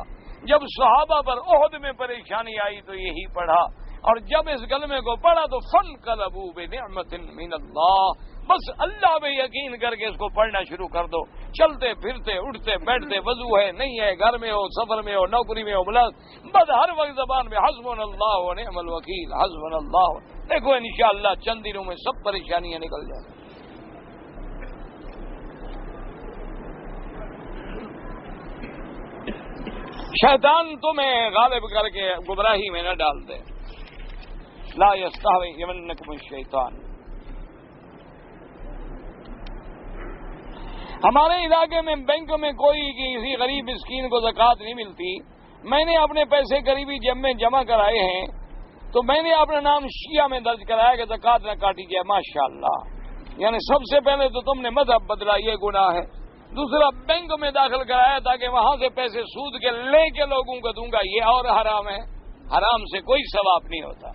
جب صحابہ پر عہد میں پریشانی آئی تو یہی پڑھا، اور جب اس کلمے کو پڑھا تو فانقلبوا بنعمت من اللہ، بس اللہ پہ یقین کر کے اس کو پڑھنا شروع کر دو۔ چلتے پھرتے اٹھتے بیٹھتے، وضو ہے نہیں ہے، گھر میں ہو، سفر میں ہو، نوکری میں ہو، بس ہر وقت زبان میں حسبنا اللہ ونعم الوکیل، حسبنا اللہ۔ دیکھو انشاءاللہ چند دنوں میں سب پریشانیاں نکل جائیں۔ شیطان تمہیں غالب کر کے گمراہی میں نہ ڈال دے۔ لا یستہوینکم الشیطان۔ ہمارے علاقے میں بینک میں کوئی کسی غریب مسکین کو زکوٰۃ نہیں ملتی، میں نے اپنے پیسے قریبی جیب میں جمع کرائے ہیں تو میں نے اپنا نام شیعہ میں درج کرایا کہ زکوٰۃ نہ کاٹی جائے۔ ماشاءاللہ، یعنی سب سے پہلے تو تم نے مذہب بدلا، یہ گناہ ہے۔ دوسرا، بینک میں داخل کرایا تاکہ وہاں سے پیسے سود کے لے کے لوگوں کو دوں گا، یہ اور حرام ہے۔ حرام سے کوئی ثواب نہیں ہوتا۔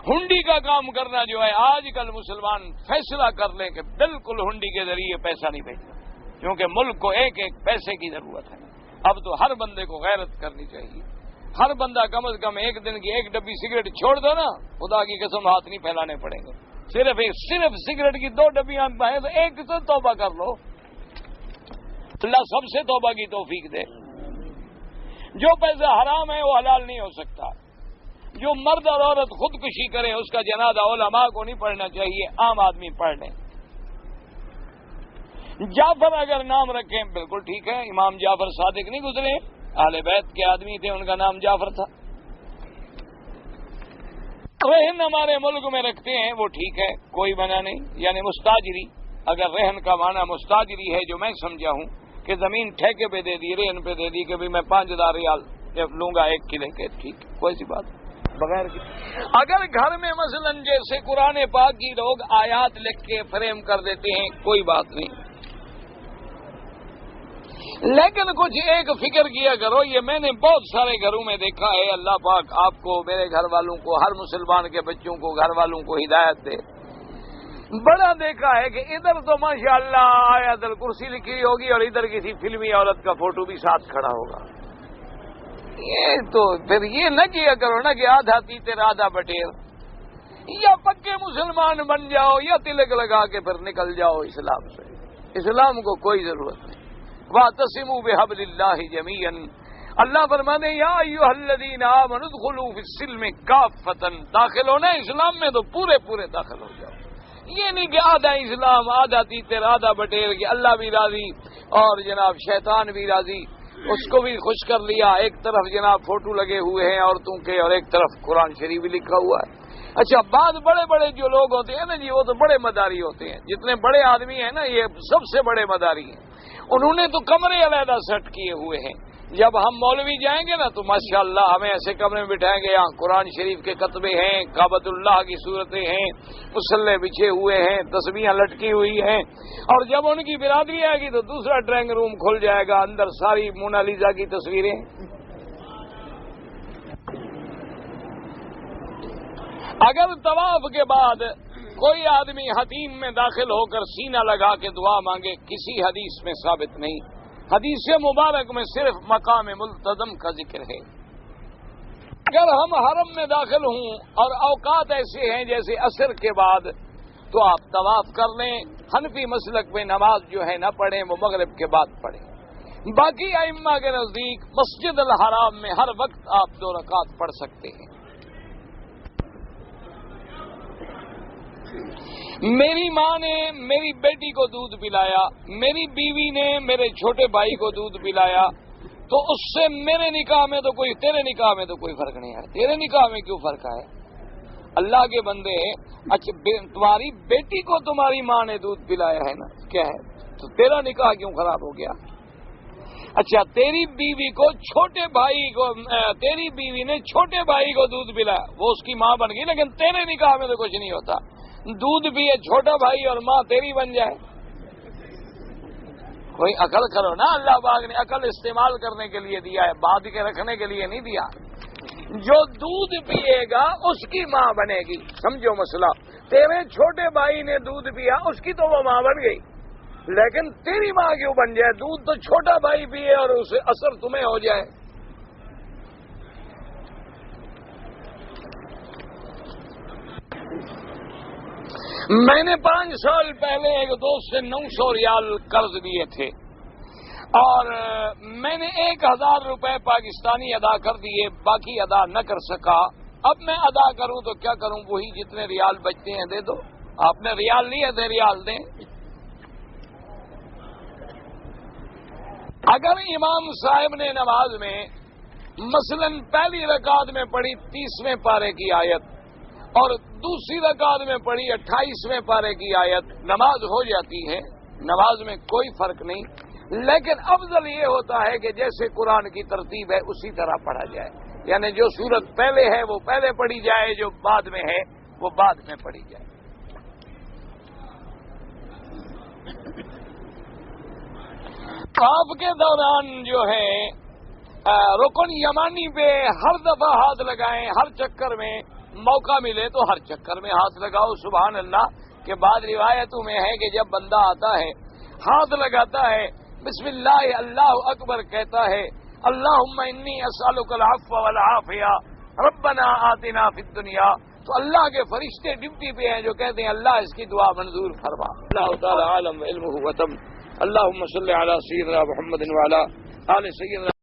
ہنڈی کا کام کرنا جو ہے، آج کل مسلمان فیصلہ کر لیں کہ بالکل ہنڈی کے ذریعے پیسہ نہیں بھیجنا، کیونکہ ملک کو ایک ایک پیسے کی ضرورت ہے۔ اب تو ہر بندے کو غیرت کرنی چاہیے، ہر بندہ کم از کم ایک دن کی 1 ڈبی سگریٹ چھوڑ دو نا، خدا کی قسم ہاتھ نہیں پھیلانے پڑیں گے۔ صرف سگریٹ کی 2 ڈبیاں پائیں تو ایک سے توبہ کر لو، اللہ سب سے توبہ کی توفیق دے۔ جو پیسہ حرام ہے وہ حلال نہیں ہو سکتا۔ جو مرد اور عورت خودکشی کرے اس کا جنازہ علماء کو نہیں پڑھنا چاہیے، عام آدمی پڑھ لیں۔ جعفر اگر نام رکھیں بالکل ٹھیک ہے، امام جعفر صادق نہیں گزرے، اہل بیت کے آدمی تھے، ان کا نام جعفر تھا۔ رہن ہمارے ملک میں رکھتے ہیں وہ ٹھیک ہے، کوئی منع نہیں، یعنی مستاجری، اگر رہن کا معنی مستاجری ہے جو میں سمجھا ہوں کہ زمین ٹھیکے پہ دے دی، رہن پہ دے دی کہ میں 5000 ریال لوں گا 1 کلے کے، ٹھیک، کوئی سی بات بغیر کی۔ اگر گھر میں مثلا جیسے قرآن پاک کی لوگ آیات لکھ کے فریم کر دیتے ہیں، کوئی بات نہیں، لیکن کچھ ایک فکر کیا کرو، یہ میں نے بہت سارے گھروں میں دیکھا ہے، اللہ پاک آپ کو، میرے گھر والوں کو، ہر مسلمان کے بچوں کو، گھر والوں کو ہدایت دے۔ بڑا دیکھا ہے کہ ادھر تو ماشاءاللہ آیت الکرسی لکھی ہوگی اور ادھر کسی فلمی عورت کا فوٹو بھی ساتھ کھڑا ہوگا۔ یہ تو پھر یہ نہ کیا کرو نا کہ آدھا تیتر آدھا بٹیر، یا پکے مسلمان بن جاؤ یا تلک لگا کے پھر نکل جاؤ اسلام سے۔ اسلام کو کوئی ضرورت نہیں۔ وَاعْتَصِمُوا بِحَبْلِ اللَّهِ جَمِيعًا، اللہ فرماتے ہیں یا ایھا الذین آمنوا ادخلوا فی السلم کافۃ، داخل ہونا اسلام میں تو پورے داخل ہو جاؤ۔ یہ نہیں کہ آدھا اسلام آدھا تیتر آدھا بٹیر، کہ اللہ بھی راضی اور جناب شیطان بھی راضی، اس کو بھی خوش کر لیا، ایک طرف جناب فوٹو لگے ہوئے ہیں عورتوں کے اور ایک طرف قرآن شریف بھی لکھا ہوا ہے۔ اچھا، بعض بڑے جو لوگ ہوتے ہیں نا جی، وہ تو بڑے مداری ہوتے ہیں، جتنے بڑے آدمی ہیں نا یہ سب سے بڑے مداری ہیں، انہوں نے تو کمرے علیحدہ سیٹ کیے ہوئے ہیں۔ جب ہم مولوی جائیں گے نا تو ماشاءاللہ ہمیں ایسے کمرے میں بٹھائیں گے، یہاں قرآن شریف کے کتبے ہیں، کعبۃ اللہ کی صورتیں ہیں، مصلے بچھے ہوئے ہیں، تسبیحاں لٹکی ہوئی ہیں، اور جب ان کی برادری آئے گی تو دوسرا ڈرائنگ روم کھل جائے گا، اندر ساری مونالیزا کی تصویریں۔ اگر طواف کے بعد کوئی آدمی حتیم میں داخل ہو کر سینہ لگا کے دعا مانگے، کسی حدیث میں ثابت نہیں۔ حدیث مبارک میں صرف مقام ملتزم کا ذکر ہے۔ اگر ہم حرم میں داخل ہوں اور اوقات ایسے ہیں جیسے عصر کے بعد، تو آپ طواف کر لیں۔ حنفی مسلک میں نماز جو ہے نہ پڑھیں، وہ مغرب کے بعد پڑھیں۔ باقی ائمہ کے نزدیک مسجد الحرام میں ہر وقت آپ 2 رکعت پڑھ سکتے ہیں۔ میری ماں نے میری بیٹی کو دودھ پلایا، میری بیوی نے میرے چھوٹے بھائی کو دودھ پلایا، تو اس سے میرے نکاح میں تو کوئی، تیرے نکاح میں تو کوئی فرق نہیں ہے۔ تیرے نکاح میں کیوں فرق ہے؟ اللہ کے بندے، اچھا تمہاری بیٹی کو تمہاری ماں نے دودھ پلایا ہے نا، کیا ہے تو تیرا نکاح کیوں خراب ہو گیا؟ اچھا تیری بیوی کو چھوٹے بھائی کو، تیری بیوی نے چھوٹے بھائی کو دودھ پلایا، وہ اس کی ماں بن گئی، لیکن تیرے نکاح میں تو کچھ نہیں ہوتا۔ دودھ پیے چھوٹا بھائی اور ماں تیری بن جائے، کوئی عقل کرو نا۔ اللہ پاک نے عقل استعمال کرنے کے لیے دیا ہے، بعد کے رکھنے کے لیے نہیں دیا۔ جو دودھ پیے گا اس کی ماں بنے گی، سمجھو مسئلہ۔ تیرے چھوٹے بھائی نے دودھ پیا، اس کی تو وہ ماں بن گئی، لیکن تیری ماں کیوں بن جائے؟ دودھ تو چھوٹا بھائی پیے اور اسے اثر تمہیں ہو جائے۔ میں نے 5 سال پہلے ایک دوست سے 900 ریال قرض لیے تھے اور میں نے 1000 روپے پاکستانی ادا کر دیے، باقی ادا نہ کر سکا۔ اب میں ادا کروں تو کیا کروں؟ وہی جتنے ریال بچتے ہیں دے دو۔ آپ نے ریال لیے تھے، ریال دیں۔ اگر امام صاحب نے نماز میں مثلا پہلی رکعت میں پڑھی 30ویں پارے کی آیت اور دوسری رکعت میں پڑھی 28ویں پارے کی آیت، نماز ہو جاتی ہے، نماز میں کوئی فرق نہیں، لیکن افضل یہ ہوتا ہے کہ جیسے قرآن کی ترتیب ہے اسی طرح پڑھا جائے، یعنی جو سورت پہلے ہے وہ پہلے پڑھی جائے، جو بعد میں ہے وہ بعد میں پڑھی جائے۔ طواف کے دوران جو ہے رکن یمانی پہ ہر دفعہ ہاتھ لگائیں، ہر چکر میں موقع ملے تو ہر چکر میں ہاتھ لگاؤ. سبحان اللہ. کے بعد روایتوں میں ہے کہ جب بندہ آتا ہے ہاتھ لگاتا ہے، بسم اللہ اللہ اکبر کہتا ہے، اللہم انی اسألک العفو والعافیہ ربنا آتنا فی الدنیا، تو اللہ کے فرشتے ڈیوٹی پہ ہیں جو کہتے ہیں اللہ اس کی دعا منظور فرما. اللہ تعالی عالم علمہ وتم. اللہم صلی علی سیدنا محمد وعلی آل سیدنا